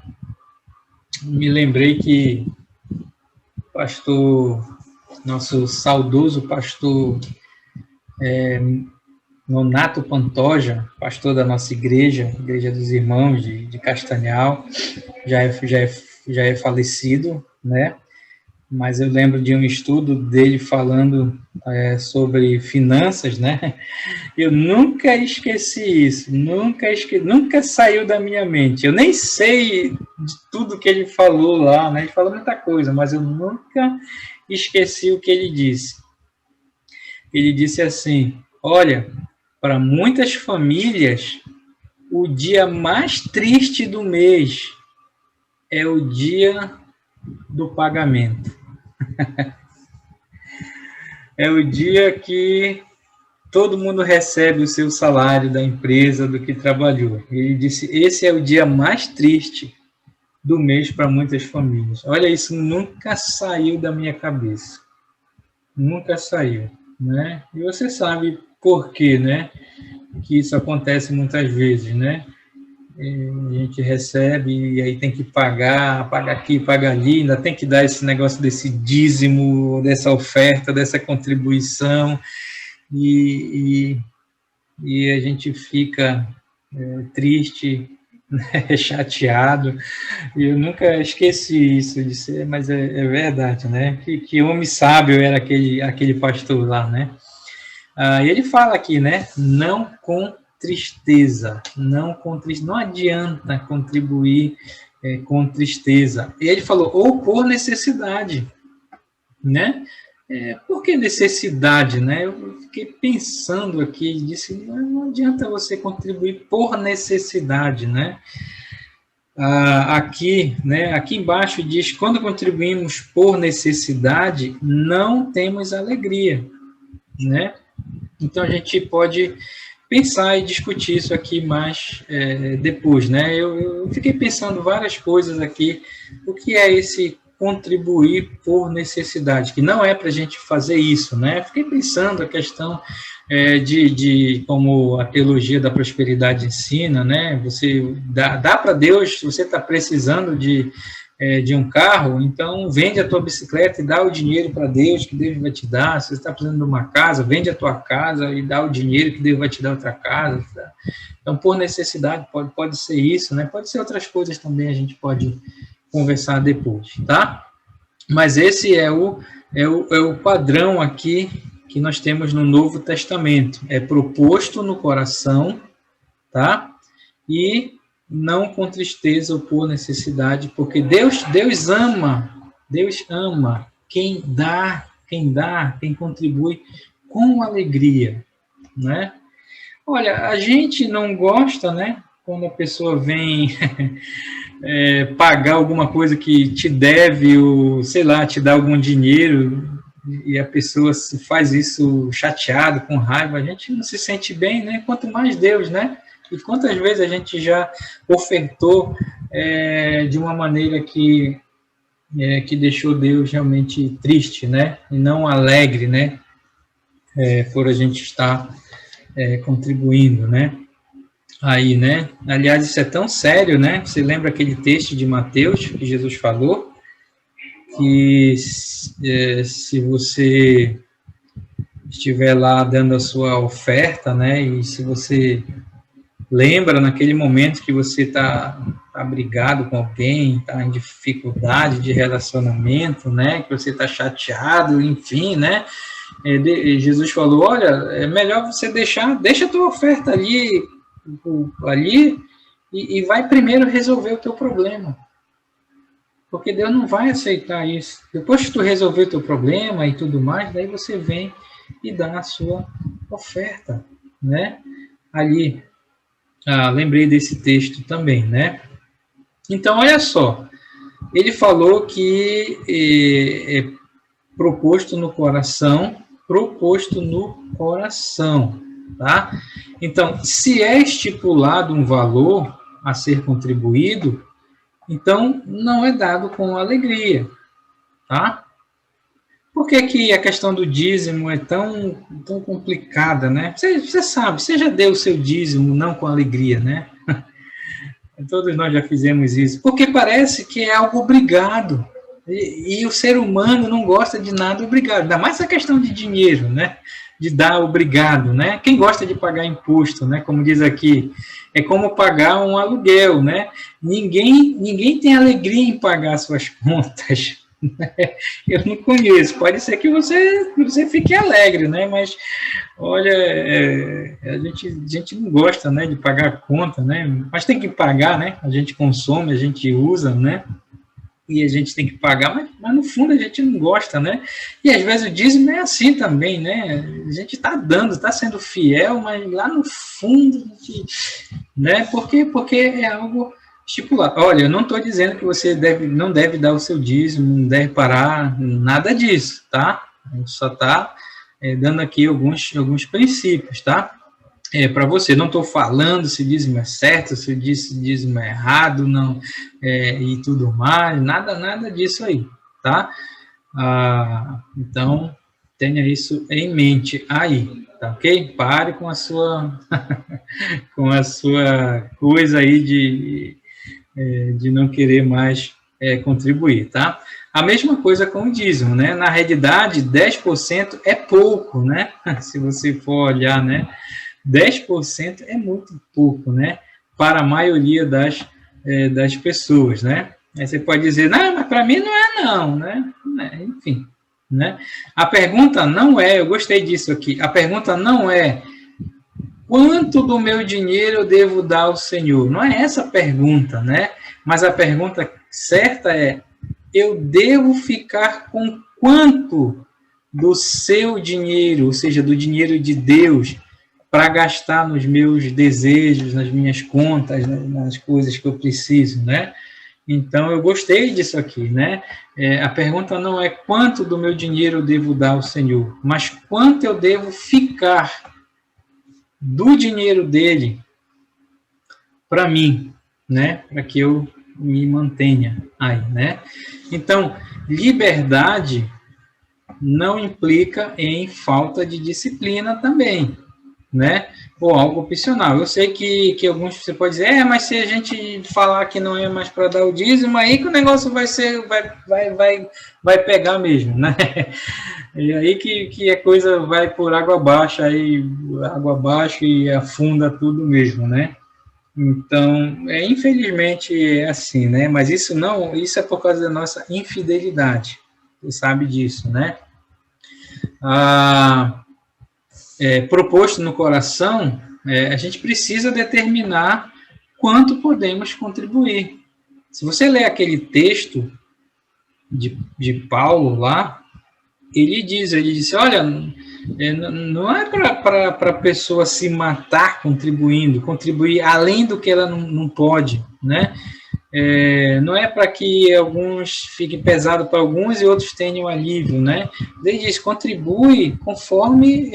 Me lembrei que pastor, nosso saudoso pastor Nonato Pantoja, pastor da nossa igreja, Igreja dos Irmãos de Castanhal, já é falecido, né? Mas eu lembro de um estudo dele falando sobre finanças, né? Eu nunca esqueci isso, nunca saiu da minha mente. Eu nem sei de tudo que ele falou lá, né? Ele falou muita coisa, mas eu nunca esqueci o que ele disse. Ele disse assim: olha, para muitas famílias, o dia mais triste do mês é o dia do pagamento. É o dia que todo mundo recebe o seu salário da empresa do que trabalhou. Ele disse, esse é o dia mais triste do mês para muitas famílias. Olha, isso nunca saiu da minha cabeça. Nunca saiu, né? E você sabe por quê, né? Que isso acontece muitas vezes, né? A gente recebe e aí tem que paga aqui, paga ali, ainda tem que dar esse negócio desse dízimo, dessa oferta, dessa contribuição, e a gente fica triste, né, chateado. E eu nunca esqueci isso de ser, mas é verdade, né? Que homem sábio era aquele pastor lá, né? E ele fala aqui, né? Não com tristeza, não adianta contribuir com tristeza. E ele falou, ou por necessidade, né? Por que necessidade, né? Eu fiquei pensando aqui, disse, não adianta você contribuir por necessidade, né? Aqui embaixo diz, quando contribuímos por necessidade, não temos alegria, né? Então a gente pode pensar e discutir isso aqui mais depois, né? Eu fiquei pensando várias coisas aqui. O que é esse contribuir por necessidade? Que não é para a gente fazer isso, né? Fiquei pensando a questão de como a teologia da prosperidade ensina, né? Você dá para Deus, se você está precisando de um carro, então vende a tua bicicleta e dá o dinheiro para Deus, que Deus vai te dar. Se você está precisando de uma casa, vende a tua casa e dá o dinheiro, que Deus vai te dar outra casa. Tá? Então, por necessidade, pode ser isso, né? Pode ser outras coisas também, a gente pode conversar depois, tá? Mas esse é o padrão aqui que nós temos no Novo Testamento. É proposto no coração, tá? E não com tristeza ou por necessidade, porque Deus ama quem dá, quem contribui com alegria, né? Olha, a gente não gosta, né, quando a pessoa vem pagar alguma coisa que te deve, ou, sei lá, te dá algum dinheiro, e a pessoa faz isso chateado, com raiva, a gente não se sente bem, né? Quanto mais Deus, né? E quantas vezes a gente já ofertou de uma maneira que deixou Deus realmente triste, né? E não alegre, né? Por a gente estar contribuindo, né? Aí, né? Aliás, isso é tão sério, né? Você lembra aquele texto de Mateus que Jesus falou? Que se você estiver lá dando a sua oferta, né? E se você lembra naquele momento que você está brigado com alguém, está em dificuldade de relacionamento, né? Que você está chateado, enfim, né? Jesus falou, olha, é melhor você deixa a tua oferta ali e vai primeiro resolver o teu problema. Porque Deus não vai aceitar isso. Depois que tu resolver o teu problema e tudo mais, daí você vem e dá a sua oferta, né? Ali. Lembrei desse texto também, né? Então, olha só. Ele falou que é proposto no coração, tá? Então, se é estipulado um valor a ser contribuído, então não é dado com alegria, tá? Por que a questão do dízimo é tão complicada, né? Você sabe, você já deu o seu dízimo não com alegria, né? Todos nós já fizemos isso. Porque parece que é algo obrigado, E o ser humano não gosta de nada obrigado, ainda mais essa questão de dinheiro, né? De dar obrigado, né? Quem gosta de pagar imposto, né? Como diz aqui, é como pagar um aluguel, né? Ninguém tem alegria em pagar suas contas. Né? Eu não conheço. Pode ser que você fique alegre, né? Mas olha, a gente não gosta, né? De pagar a conta, né? Mas tem que pagar, né? A gente consome, a gente usa, né? E a gente tem que pagar, mas no fundo a gente não gosta, né? E às vezes o dízimo é assim também, né? A gente está dando, está sendo fiel, mas lá no fundo, gente, né? Porque é algo estipulado. Olha, eu não estou dizendo que você não deve dar o seu dízimo, não deve parar, nada disso, tá? A gente só está dando aqui alguns princípios, tá? Para você, não estou falando se dízimo é certo, se dízimo é errado, não, e tudo mais, nada disso aí, tá? Então, tenha isso em mente aí, tá ok? Pare com a sua, com a sua coisa aí de não querer mais contribuir, tá? A mesma coisa com o dízimo, né? Na realidade, 10% é pouco, né? Se você for olhar, né? 10% é muito pouco, né? Para a maioria das pessoas, né? Aí você pode dizer, não, mas para mim não é não, né? Enfim, né? A pergunta não é, eu gostei disso aqui, a pergunta não é quanto do meu dinheiro eu devo dar ao Senhor? Não é essa a pergunta, né? Mas a pergunta certa é, eu devo ficar com quanto do seu dinheiro, ou seja, do dinheiro de Deus, para gastar nos meus desejos, nas minhas contas, nas coisas que eu preciso, né? Então, eu gostei disso aqui, né? A pergunta não é quanto do meu dinheiro eu devo dar ao Senhor, mas quanto eu devo ficar do dinheiro dele para mim, né? Para que eu me mantenha aí, né? Então, liberdade não implica em falta de disciplina também, né? Ou algo opcional. Eu sei que alguns você pode dizer, mas se a gente falar que não é mais para dar o dízimo, aí que o negócio vai pegar mesmo, né? E aí que a coisa vai por água abaixo, aí água abaixo e afunda tudo mesmo, né? Então, infelizmente é assim, né? Mas isso é por causa da nossa infidelidade. Você sabe disso, né? Proposto no coração, a gente precisa determinar quanto podemos contribuir. Se você ler aquele texto de Paulo lá, ele disse, olha, não é para a pessoa se matar contribuir além do que ela não pode, né? Não é para que alguns fiquem pesados para alguns e outros tenham alívio, né? Ele diz, contribui conforme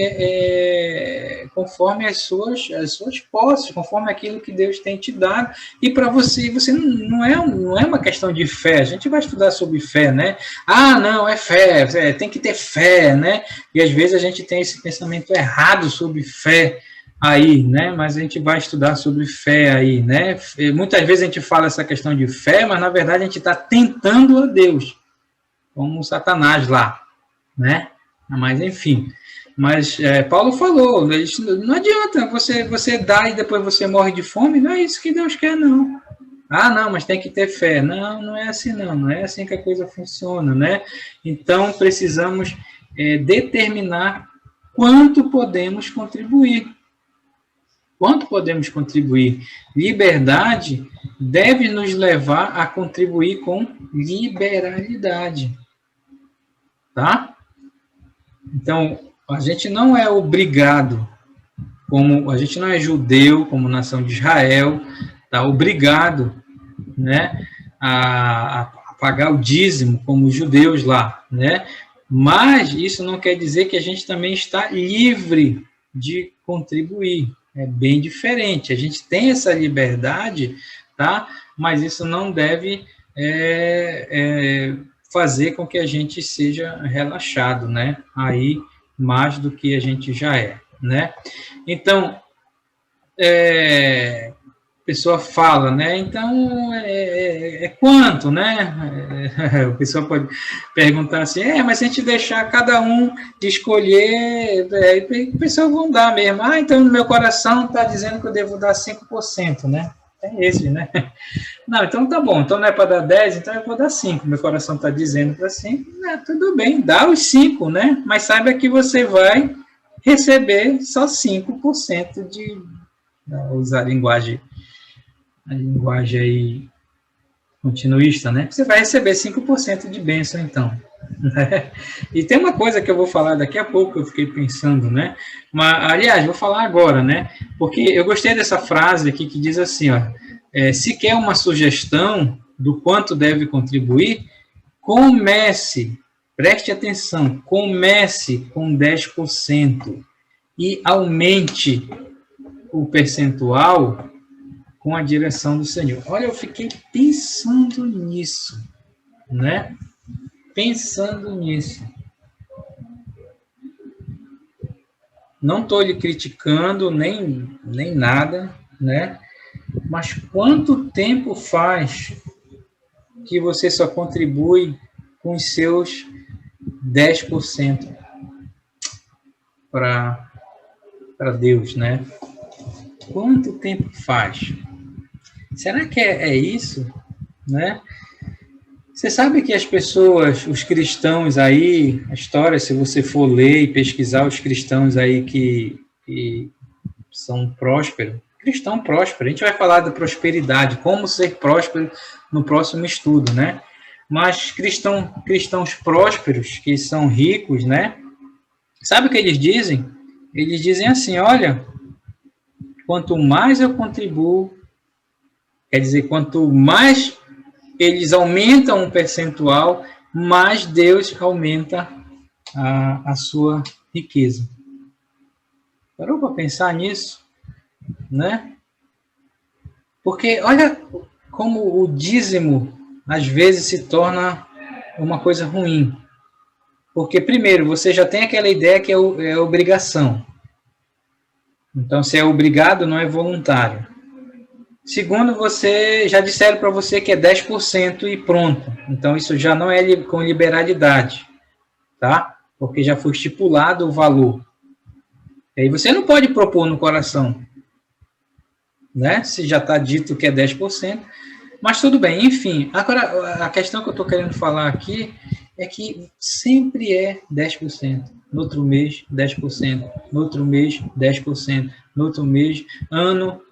as suas posses, conforme aquilo que Deus tem te dado. E para você não é uma questão de fé. A gente vai estudar sobre fé, né? Não, é fé, tem que ter fé, né? E às vezes a gente tem esse pensamento errado sobre fé aí, né? Mas a gente vai estudar sobre fé aí, né? Muitas vezes a gente fala essa questão de fé, mas na verdade a gente está tentando a Deus, como Satanás lá, né? Mas enfim, Paulo falou, não adianta você dar e depois você morre de fome, não é isso que Deus quer, não. Não, mas tem que ter fé. Não é assim não é assim que a coisa funciona, né? Então precisamos determinar quanto podemos contribuir. Quanto podemos contribuir? Liberdade deve nos levar a contribuir com liberalidade. Tá? Então, a gente não é obrigado, como a gente não é judeu, como nação de Israel, tá obrigado, né, a pagar o dízimo, como os judeus lá, né? Mas isso não quer dizer que a gente também está livre de contribuir. É bem diferente. A gente tem essa liberdade, tá? Mas isso não deve fazer com que a gente seja relaxado, né? Aí, mais do que a gente já é, né? Então, pessoa fala, né? Então, quanto, né? O pessoal pode perguntar assim, mas se a gente deixar cada um escolher, o pessoal vão dar mesmo. Então no meu coração está dizendo que eu devo dar 5%, né? É esse, né? Não, então tá bom, então não é para dar 10, então eu vou dar 5. Meu coração está dizendo para 5, tudo bem, dá os 5, né? Mas saiba que você vai receber só 5% de usar a linguagem aí continuista, né? Você vai receber 5% de bênção, então. Né? E tem uma coisa que eu vou falar daqui a pouco, que eu fiquei pensando, né? Mas, aliás, vou falar agora, né? Porque eu gostei dessa frase aqui que diz assim, ó, se quer uma sugestão do quanto deve contribuir, comece, preste atenção, comece com 10% e aumente o percentual com a direção do Senhor. Olha, eu fiquei pensando nisso, né? Pensando nisso. Não estou lhe criticando, nem nada, né? Mas quanto tempo faz que você só contribui com os seus 10% para Deus, né? Quanto tempo faz? Será que é isso, né? Você sabe que as pessoas, os cristãos aí, a história, se você for ler e pesquisar os cristãos aí que são prósperos, cristão próspero, a gente vai falar da prosperidade, como ser próspero no próximo estudo, né? Mas cristãos prósperos, que são ricos, né? Sabe o que eles dizem? Eles dizem assim, olha, quanto mais eu contribuo, quer dizer, quanto mais eles aumentam um percentual, mais Deus aumenta a sua riqueza. Parou para pensar nisso? Né? Porque olha como o dízimo, às vezes, se torna uma coisa ruim. Porque, primeiro, você já tem aquela ideia que é obrigação. Então, se é obrigado, não é voluntário. Segundo, você já disseram para você que é 10% e pronto. Então, isso já não é com liberalidade, tá? Porque já foi estipulado o valor. E aí você não pode propor no coração, né? Se já está dito que é 10%. Mas tudo bem, enfim. Agora, a questão que eu estou querendo falar aqui é que sempre é 10%. No outro mês, 10%. No outro mês, 10%. No outro mês,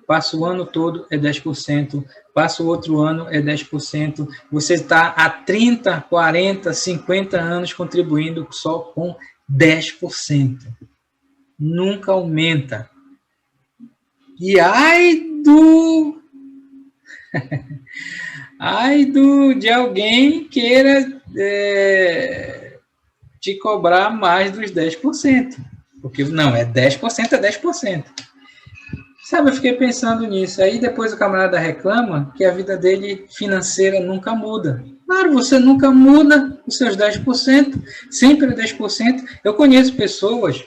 passa o ano todo, é 10%. Passa o outro ano, é 10%. Você está há 30, 40, 50 anos contribuindo só com 10%. Nunca aumenta. E de alguém queira te cobrar mais dos 10%. Porque não, é 10%, é 10%. Sabe, eu fiquei pensando nisso. Aí depois o camarada reclama que a vida dele financeira nunca muda. Claro, você nunca muda os seus 10%, sempre é 10%. Eu conheço pessoas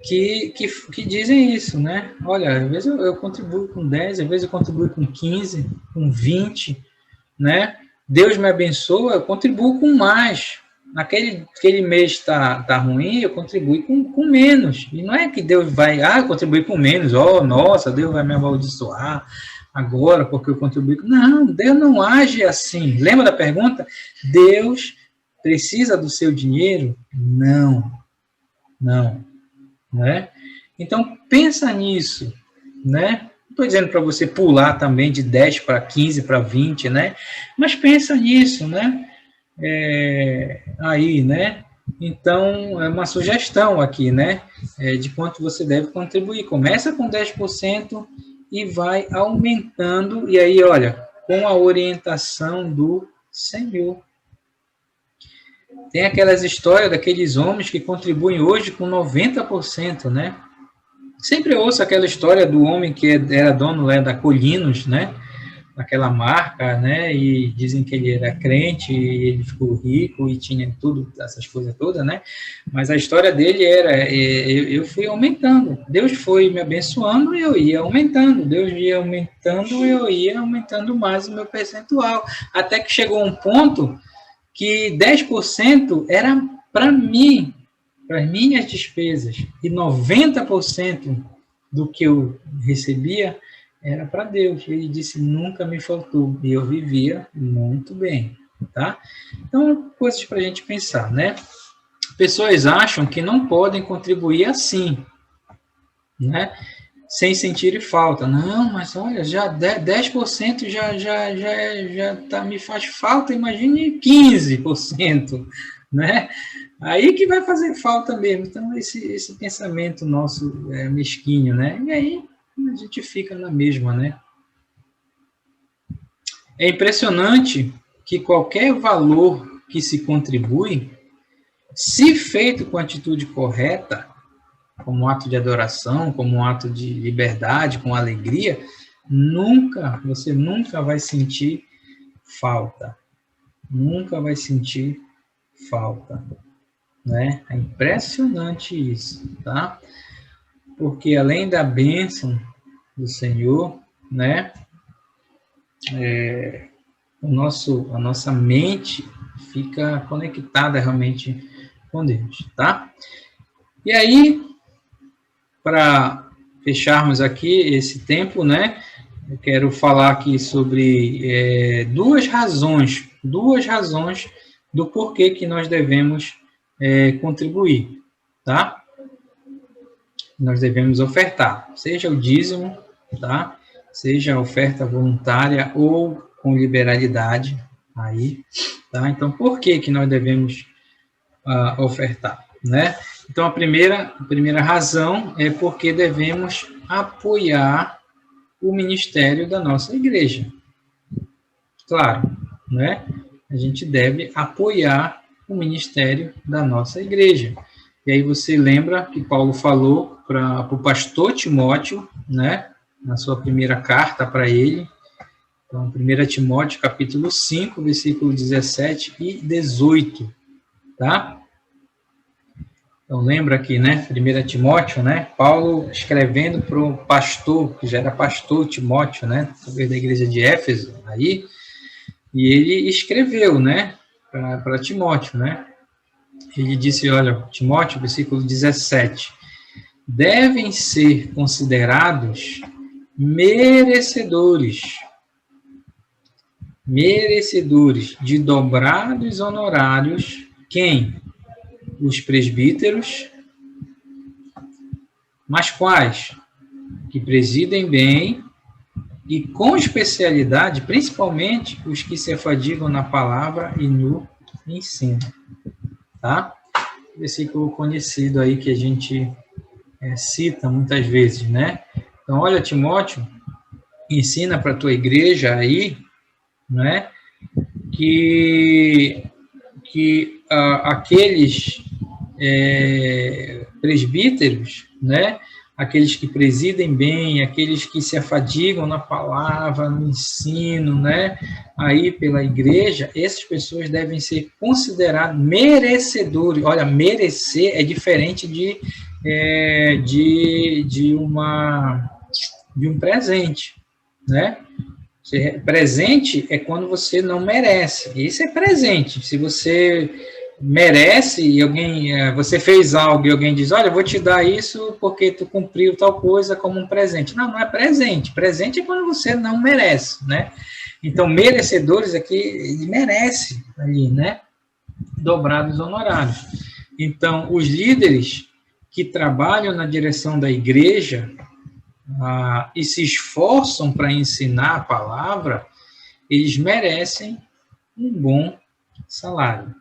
que dizem isso, né? Olha, às vezes eu contribuo com 10, às vezes eu contribuo com 15, com 20, né? Deus me abençoa, eu contribuo com mais. Aquele mês está ruim, eu contribuo com menos. E não é que Deus vai, eu contribuí com menos, nossa, Deus vai me amaldiçoar agora porque eu contribuí. Não, Deus não age assim. Lembra da pergunta? Deus precisa do seu dinheiro? Não. Né? Então, pensa nisso, né? Não estou dizendo para você pular também de 10 para 15 para 20, né? Mas pensa nisso, né? Aí, né? Então, é uma sugestão aqui, né? De quanto você deve contribuir. Começa com 10% e vai aumentando. E aí, olha, com a orientação do Senhor. Tem aquelas histórias daqueles homens que contribuem hoje com 90%, né? Sempre ouço aquela história do homem que era dono da Colinos, né? aquela marca, né? E dizem que ele era crente, e ele ficou rico e tinha tudo, essas coisas todas, né? Mas a história dele era, eu fui aumentando, Deus foi me abençoando e eu ia aumentando, Deus ia aumentando e eu ia aumentando mais o meu percentual, até que chegou um ponto que 10% era para mim, para as minhas despesas, e 90% do que eu recebia era para Deus. Ele disse, nunca me faltou, e eu vivia muito bem, tá? Então, coisas para a gente pensar, né? Pessoas acham que não podem contribuir assim, né? Sem sentir falta. Não, mas olha, já 10% me faz falta, imagine 15%, né? Aí que vai fazer falta mesmo. Então, esse pensamento nosso é mesquinho, né? E aí a gente fica na mesma, né? É impressionante que qualquer valor que se contribui, se feito com a atitude correta, como um ato de adoração, como um ato de liberdade, com alegria, você nunca vai sentir falta. Nunca vai sentir falta, né? É impressionante isso, tá? Porque além da bênção do Senhor, né? A nossa mente fica conectada realmente com Deus, tá? E aí, para fecharmos aqui esse tempo, né? Eu quero falar aqui sobre duas razões do porquê que nós devemos contribuir, tá? Nós devemos ofertar, seja o dízimo, tá? Seja a oferta voluntária ou com liberalidade, aí, tá? Então, por que que nós devemos ofertar, né? Então, a primeira razão é porque devemos apoiar o ministério da nossa igreja. Claro, né? A gente deve apoiar o ministério da nossa igreja. E aí você lembra que Paulo falou para o pastor Timóteo, né? Na sua primeira carta para ele. Então, 1 Timóteo, capítulo 5, versículo 17 e 18, tá? Então, lembra aqui, né? 1 Timóteo, né? Paulo escrevendo para o pastor, que já era pastor Timóteo, né? Talvez da igreja de Éfeso, aí. E ele escreveu, né? Para Timóteo, né? Ele disse, olha, Timóteo, versículo 17, devem ser considerados merecedores de dobrados honorários, quem? Os presbíteros, mas quais? Que presidem bem e com especialidade, principalmente os que se afadigam na palavra e no ensino, tá? Versículo conhecido aí que a gente cita muitas vezes, né? Então, olha, Timóteo, ensina para a tua igreja aí, né? Que aqueles presbíteros, né? Aqueles que presidem bem, aqueles que se afadigam na palavra, no ensino, né? Aí pela igreja, essas pessoas devem ser consideradas merecedores. Olha, merecer é diferente de um presente, né? Presente é quando você não merece. Isso é presente. Se você merece e você fez algo e alguém diz, olha, eu vou te dar isso porque tu cumpriu tal coisa como um presente. Não é presente. Presente é quando você não merece, né? Então, merecedores aqui, ele merece ali, né? Dobrados honorários. Então, os líderes que trabalham na direção da igreja e se esforçam para ensinar a palavra, eles merecem um bom salário.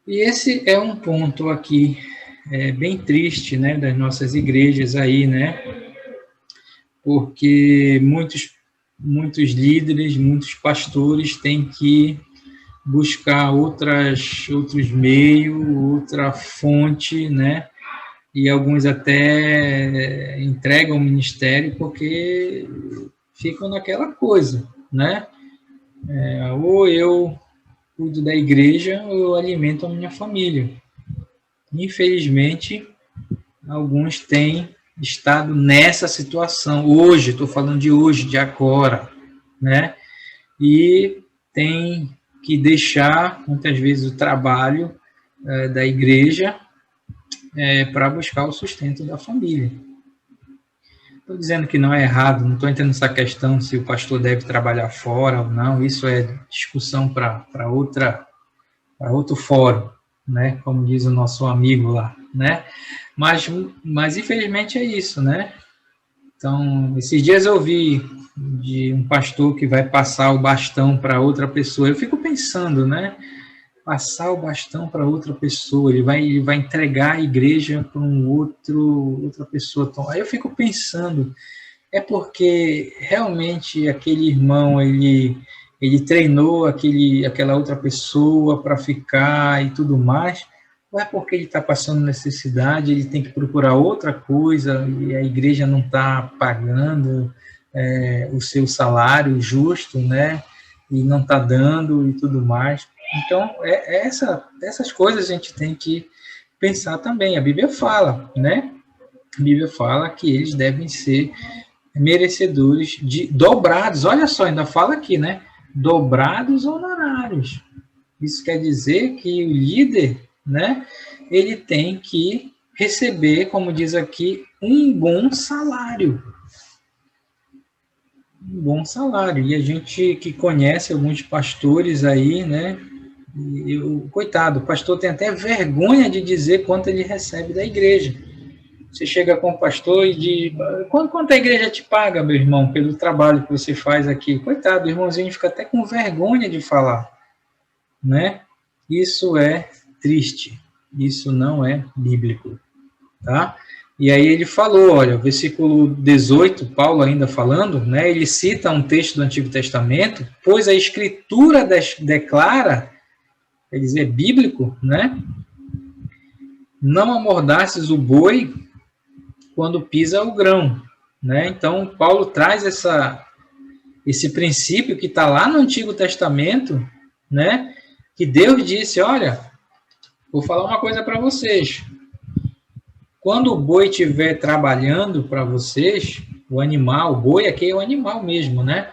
E esse é um ponto aqui bem triste, né, das nossas igrejas aí, né, porque muitos líderes, muitos pastores têm que buscar outros meios, outra fonte, né, e alguns até entregam o ministério porque ficam naquela coisa, né? Ou eu cuido da igreja, ou eu alimento a minha família. Infelizmente, alguns têm estado nessa situação, hoje, estou falando de hoje, de agora, né? E tem que deixar, muitas vezes, o trabalho da igreja para buscar o sustento da família. Estou dizendo que não é errado, não estou entrando nessa questão se o pastor deve trabalhar fora ou não, isso é discussão para outro fórum, né? Como diz o nosso amigo lá, né? Mas infelizmente é isso, né? Então, esses dias eu ouvi de um pastor que vai passar o bastão para outra pessoa. Eu fico pensando, né? Passar o bastão para outra pessoa, ele vai entregar a igreja para outra pessoa. Aí eu fico pensando, é porque realmente aquele irmão, ele treinou aquela outra pessoa para ficar e tudo mais, ou é porque ele está passando necessidade, ele tem que procurar outra coisa e a igreja não está pagando o seu salário justo, né? E não está dando e tudo mais. Então, essas coisas a gente tem que pensar também. A Bíblia fala, né? A Bíblia fala que eles devem ser merecedores de dobrados. Olha só, ainda fala aqui, né? Dobrados honorários. Isso quer dizer que o líder, né? Ele tem que receber, como diz aqui, um bom salário. Um bom salário. E a gente que conhece alguns pastores aí, né? Coitado, o pastor tem até vergonha de dizer quanto ele recebe da igreja. Você chega com o pastor e diz, quanto a igreja te paga, meu irmão, pelo trabalho que você faz aqui? Coitado, o irmãozinho fica até com vergonha de falar, né? Isso é triste, isso não é bíblico, tá? E aí ele falou, olha, versículo 18, Paulo ainda falando, né? Ele cita um texto do Antigo Testamento, pois a Escritura declara, quer dizer, bíblico, né? Não amordaces o boi quando pisa o grão, né? Então, Paulo traz esse princípio que está lá no Antigo Testamento, né? Que Deus disse, olha, vou falar uma coisa para vocês. Quando o boi estiver trabalhando para vocês, o animal, o boi aqui é o animal mesmo, né?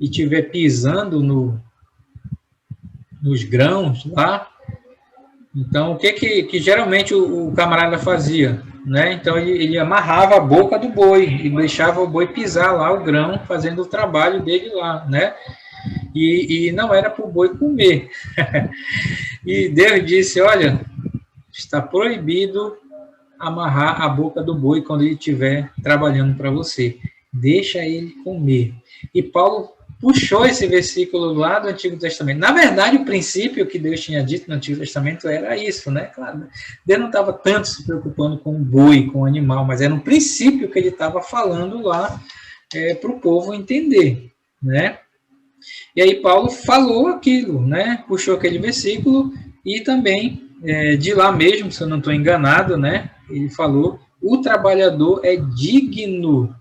E estiver pisando nos grãos lá, então, o que geralmente o camarada fazia? Né? Então, ele amarrava a boca do boi e deixava o boi pisar lá o grão, fazendo o trabalho dele lá, né? E não era para o boi comer. E Deus disse, olha, está proibido amarrar a boca do boi quando ele estiver trabalhando para você. Deixa ele comer. E Paulo puxou esse versículo lá do Antigo Testamento. Na verdade, o princípio que Deus tinha dito no Antigo Testamento era isso, né? Claro, Deus não estava tanto se preocupando com o boi, com o animal, mas era um princípio que ele estava falando lá para o povo entender, né? E aí Paulo falou aquilo, né? Puxou aquele versículo e também, de lá mesmo, se eu não estou enganado, né? Ele falou, o trabalhador é digno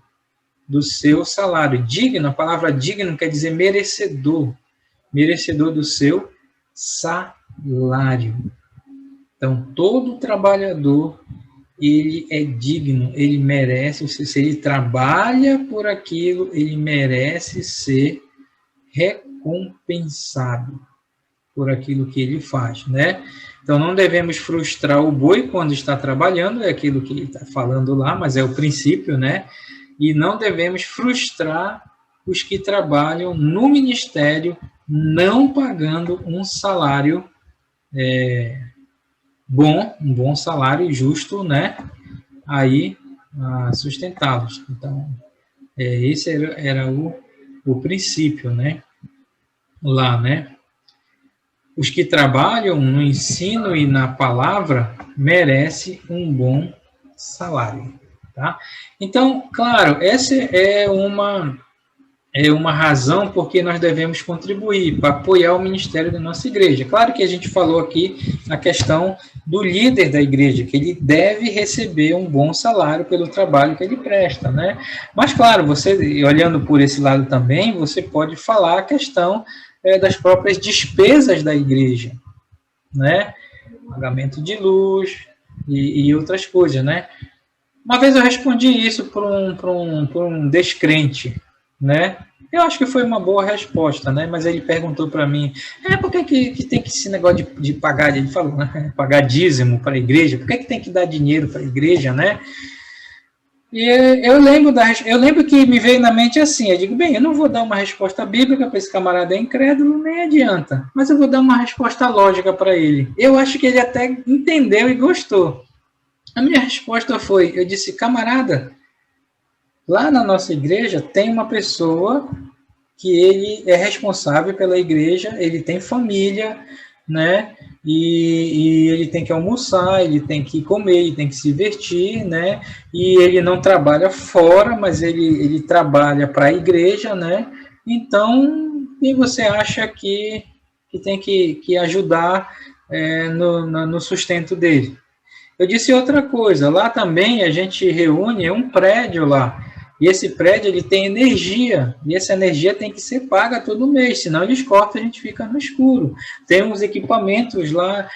do seu salário. Digno, a palavra digno quer dizer merecedor. Merecedor do seu salário. Então, todo trabalhador, ele é digno, ele merece, se ele trabalha por aquilo, ele merece ser recompensado por aquilo que ele faz, né? Então, não devemos frustrar o boi quando está trabalhando, é aquilo que ele está falando lá, mas é o princípio, né? E não devemos frustrar os que trabalham no ministério, não pagando um salário bom, um bom salário justo, né? Aí, sustentá-los. Então, esse era o princípio, né? Lá, né? Os que trabalham no ensino e na palavra merecem um bom salário. Tá? Então, claro, essa é é uma razão porque nós devemos contribuir para apoiar o ministério da nossa igreja. Claro que a gente falou aqui na questão do líder da igreja, que ele deve receber um bom salário pelo trabalho que ele presta, né? Mas, claro, você, olhando por esse lado também, você pode falar a questão das próprias despesas da igreja, né? Pagamento de luz e outras coisas, né? Uma vez eu respondi isso por um descrente, né? Eu acho que foi uma boa resposta, né? Mas ele perguntou para mim, por que tem que esse negócio de pagar, ele falou, né? Pagar dízimo para a igreja, por que tem que dar dinheiro para a igreja, né? E eu lembro que me veio na mente assim, eu digo, bem, eu não vou dar uma resposta bíblica para esse camarada incrédulo, nem adianta, mas eu vou dar uma resposta lógica para ele. Eu acho que ele até entendeu e gostou. A minha resposta foi, eu disse, camarada, lá na nossa igreja tem uma pessoa que ele é responsável pela igreja, ele tem família, né? E ele tem que almoçar, ele tem que comer, ele tem que se vestir, né? E ele não trabalha fora, mas ele trabalha para a igreja, né? Então, e você acha que tem que ajudar no sustento dele? Eu disse outra coisa, lá também a gente reúne um prédio lá, e esse prédio ele tem energia, e essa energia tem que ser paga todo mês, senão eles cortam, a gente fica no escuro. Tem uns equipamentos lá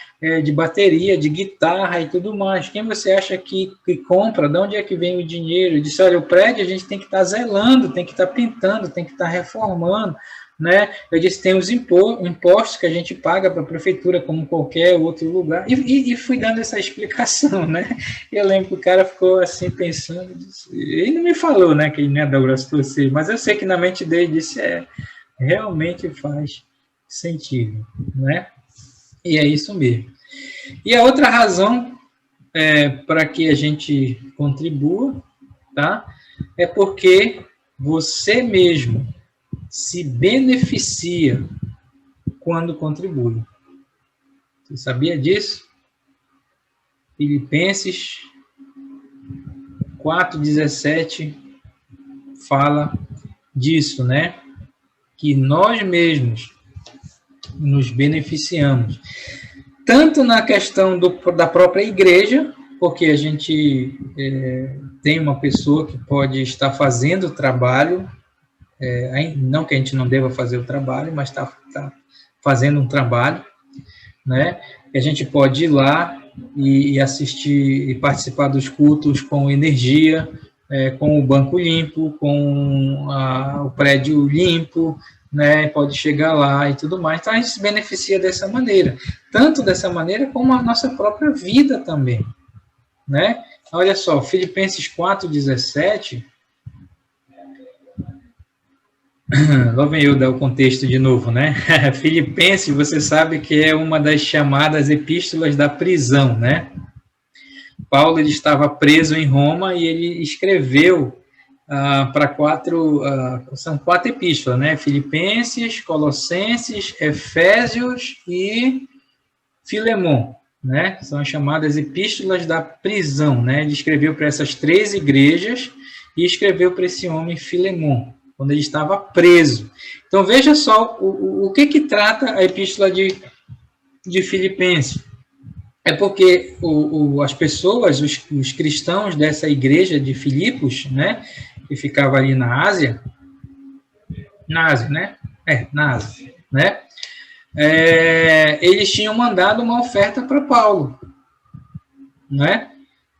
de bateria, de guitarra e tudo mais. Quem você acha que compra? De onde é que vem o dinheiro? Eu disse, olha, o prédio a gente tem que estar zelando, tem que estar pintando, tem que estar reformando, né? Eu disse, tem os impostos que a gente paga para a prefeitura, como qualquer outro lugar, e fui dando essa explicação, né? Eu lembro que o cara ficou assim, pensando, ele não me falou, né, que ele não é da Braço Torcer, mas eu sei que na mente dele disse, realmente faz sentido, né? E é isso mesmo. E a outra razão para que a gente contribua, tá? É porque você mesmo se beneficia quando contribui. Você sabia disso? Filipenses 4,17 fala disso, né? Que nós mesmos nos beneficiamos. Tanto na questão da própria igreja, porque a gente tem uma pessoa que pode estar fazendo o trabalho, não que a gente não deva fazer o trabalho, mas está fazendo um trabalho, né? A gente pode ir lá e assistir e participar dos cultos com energia, com o banco limpo, com o prédio limpo, né? Pode chegar lá e tudo mais. Então, a gente se beneficia dessa maneira. Tanto dessa maneira, como a nossa própria vida também, né? Olha só, Filipenses 4,17... Lá vem eu dar o contexto de novo, né? Filipenses, você sabe que é uma das chamadas epístolas da prisão, né? Paulo ele estava preso em Roma e ele escreveu para são 4 epístolas, né? Filipenses, Colossenses, Efésios e Filemon, né? São as chamadas epístolas da prisão, né? Ele escreveu para essas 3 igrejas e escreveu para esse homem Filemon, quando ele estava preso. Então, veja só o que trata a epístola de Filipenses. É porque as pessoas, os cristãos dessa igreja de Filipos, né, que ficava ali na Ásia, né? Na Ásia, né? Eles tinham mandado uma oferta para Paulo, né?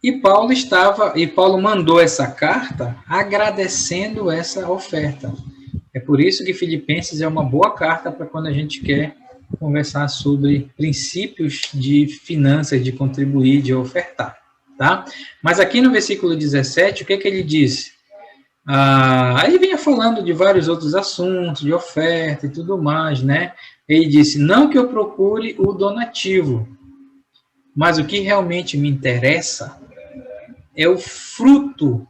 E Paulo mandou essa carta agradecendo essa oferta. É por isso que Filipenses é uma boa carta para quando a gente quer conversar sobre princípios de finanças, de contribuir, de ofertar, tá? Mas aqui no versículo 17, o que ele disse? Ele vinha falando de vários outros assuntos, de oferta e tudo mais, né? Ele disse, não que eu procure o donativo, mas o que realmente me interessa é o fruto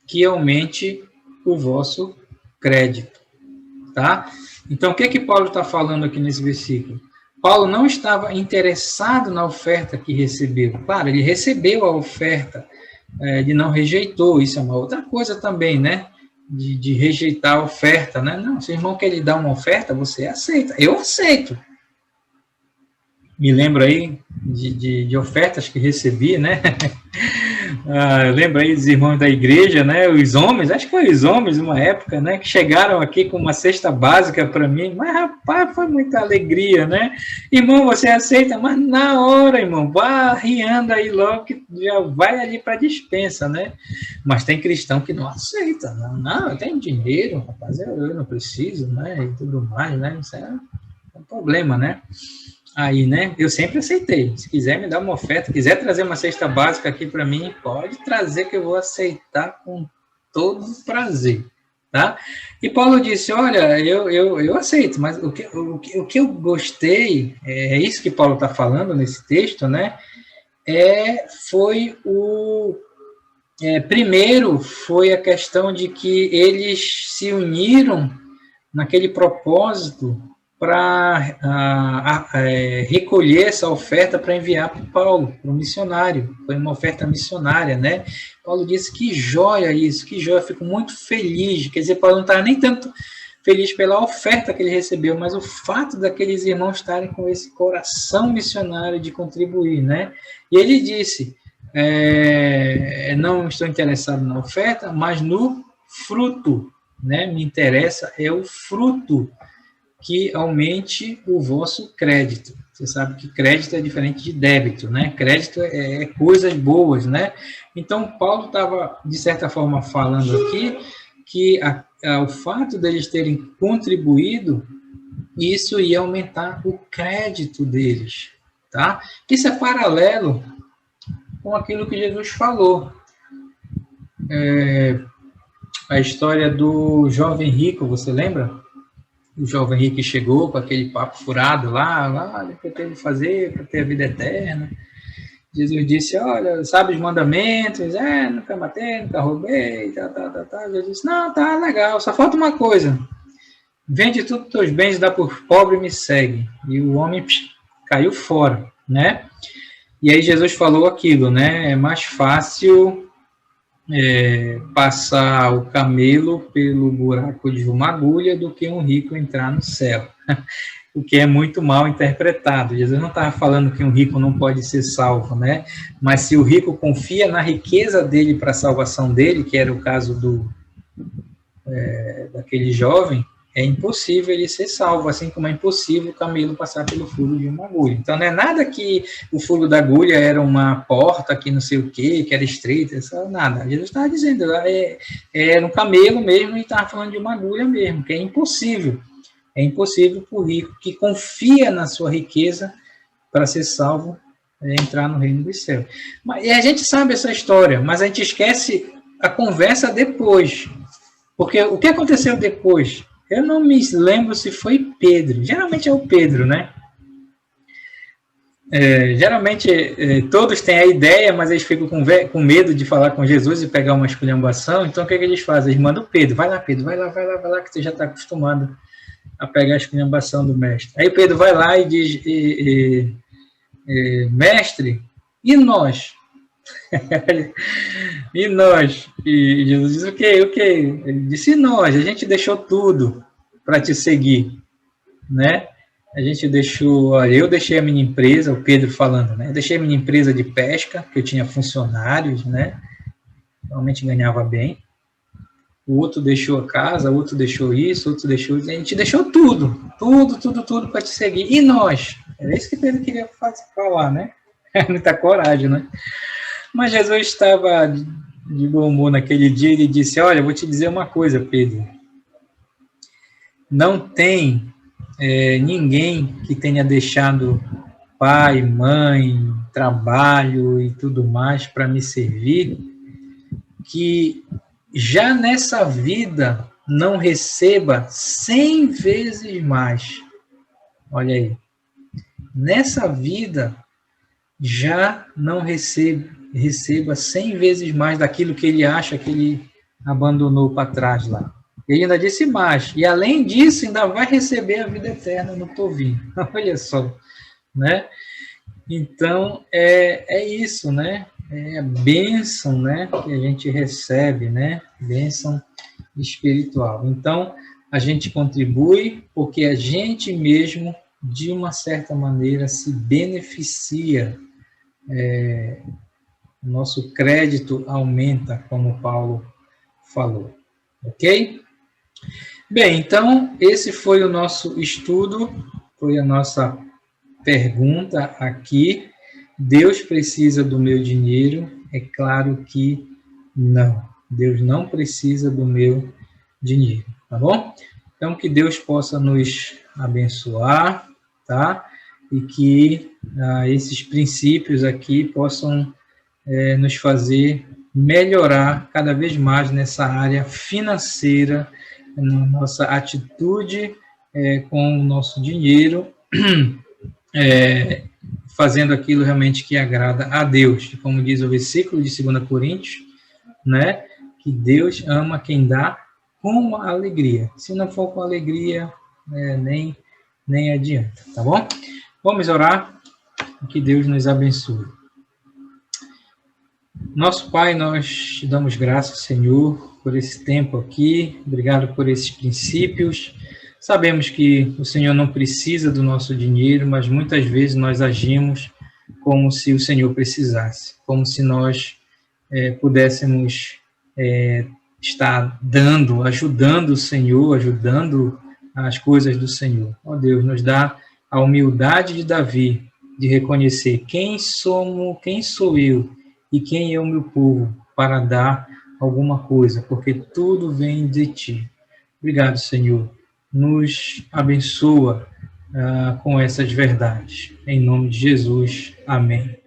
que aumente o vosso crédito, tá? Então, o que Paulo está falando aqui nesse versículo? Paulo não estava interessado na oferta que recebeu. Claro, ele recebeu a oferta, ele não rejeitou, isso é uma outra coisa também, né? de rejeitar a oferta, né? Não, se o irmão quer lhe dar uma oferta, você aceita. Eu aceito. Me lembro aí de ofertas que recebi, né? Lembro aí dos irmãos da igreja, né? Os homens, acho que foi os homens, uma época, né? Que chegaram aqui com uma cesta básica para mim. Mas, rapaz, foi muita alegria, né? Irmão, você aceita? Mas na hora, irmão, vá riando aí logo que já vai ali para a dispensa, né? Mas tem cristão que não aceita. Não, eu tenho dinheiro, rapaz, eu não preciso, né? E tudo mais, né? Isso é um problema, né? Aí, né, eu sempre aceitei. Se quiser me dar uma oferta, quiser trazer uma cesta básica aqui para mim, pode trazer que eu vou aceitar com todo prazer, tá? E Paulo disse, olha, eu aceito, mas o que eu gostei, é isso que Paulo está falando nesse texto, né, primeiro foi a questão de que eles se uniram naquele propósito para recolher essa oferta para enviar para Paulo, para o missionário. Foi uma oferta missionária, né? Paulo disse, que joia isso, que joia, fico muito feliz. Quer dizer, Paulo não estava nem tanto feliz pela oferta que ele recebeu, mas o fato daqueles irmãos estarem com esse coração missionário de contribuir, né? E ele disse, não estou interessado na oferta, mas no fruto, né? Me interessa o fruto que aumente o vosso crédito. Você sabe que crédito é diferente de débito, né? Crédito é coisas boas, né? Então, Paulo estava, de certa forma, falando aqui que o fato deles terem contribuído, isso ia aumentar o crédito deles, tá? Isso é paralelo com aquilo que Jesus falou. A história do jovem rico, você lembra? O jovem rico chegou com aquele papo furado lá, o que eu tenho que fazer para ter a vida eterna. Jesus disse, olha, sabe os mandamentos? Nunca matei, nunca roubei, Jesus disse, não, tá legal, só falta uma coisa. Vende tudo os teus bens, dá por pobre e me segue. E o homem caiu fora, né? E aí Jesus falou aquilo, né? É mais fácil passar o camelo pelo buraco de uma agulha do que um rico entrar no céu. O que é muito mal interpretado. Jesus não estava falando que um rico não pode ser salvo, né? Mas se o rico confia na riqueza dele para a salvação dele, que era o caso daquele jovem, é impossível ele ser salvo, assim como é impossível o camelo passar pelo furo de uma agulha. Então, não é nada que o furo da agulha era uma porta que não sei o quê, que era estreita, isso nada. Jesus estava dizendo, era um camelo mesmo e estava falando de uma agulha mesmo, que é impossível. É impossível para o rico que confia na sua riqueza para ser salvo, entrar no reino dos céus. E a gente sabe essa história, mas a gente esquece a conversa depois. Porque o que aconteceu depois? Eu não me lembro se foi Pedro. Geralmente é o Pedro, né? Geralmente todos têm a ideia, mas eles ficam com medo de falar com Jesus e pegar uma esculhambação. Então o que eles fazem? Eles mandam o Pedro. Vai lá, Pedro, vai lá, que você já está acostumado a pegar a esculhambação do mestre. Aí Pedro vai lá e diz, mestre, e nós? E nós? E Jesus diz, o quê? Ele disse, e nós? A gente deixou tudo para te seguir, né? A gente deixou, olha, eu deixei a minha empresa, o Pedro falando, né? Eu deixei a minha empresa de pesca, que eu tinha funcionários, né? Realmente ganhava bem. O outro deixou a casa, o outro deixou isso, o outro deixou isso. A gente deixou tudo para te seguir. E nós? Era isso que Pedro queria falar, né? Muita coragem, né? Mas Jesus estava de bom humor naquele dia e ele disse, olha, eu vou te dizer uma coisa, Pedro. Não tem ninguém que tenha deixado pai, mãe, trabalho e tudo mais para me servir, que já nessa vida não receba 100 vezes mais. Olha aí. Nessa vida já não receba 100 vezes mais daquilo que ele acha que ele abandonou para trás lá. Ele ainda disse mais. E além disso, ainda vai receber a vida eterna no povinho. Olha só, né? Então, é isso, né? É a bênção, né, que a gente recebe, né? Bênção espiritual. Então, a gente contribui porque a gente mesmo, de uma certa maneira, se beneficia. Nosso crédito aumenta, como Paulo falou. Ok? Bem, então, esse foi o nosso estudo, foi a nossa pergunta aqui. Deus precisa do meu dinheiro? É claro que não. Deus não precisa do meu dinheiro, tá bom? Então, que Deus possa nos abençoar, tá? E que esses princípios aqui possam nos fazer melhorar cada vez mais nessa área financeira, na nossa atitude com o nosso dinheiro, fazendo aquilo realmente que agrada a Deus. Como diz o versículo de 2 Coríntios, né? Que Deus ama quem dá com alegria. Se não for com alegria, nem adianta, tá bom? Vamos orar, que Deus nos abençoe. Nosso Pai, nós te damos graças, Senhor, por esse tempo aqui, obrigado por esses princípios. Sabemos que o Senhor não precisa do nosso dinheiro, mas muitas vezes nós agimos como se o Senhor precisasse, como se nós pudéssemos estar ajudando o Senhor, ajudando as coisas do Senhor. Ó Deus, nos dá a humildade de Davi, de reconhecer quem sou eu e quem é o meu povo para dar alguma coisa, porque tudo vem de Ti. Obrigado, Senhor. Nos abençoa com essas verdades. Em nome de Jesus. Amém.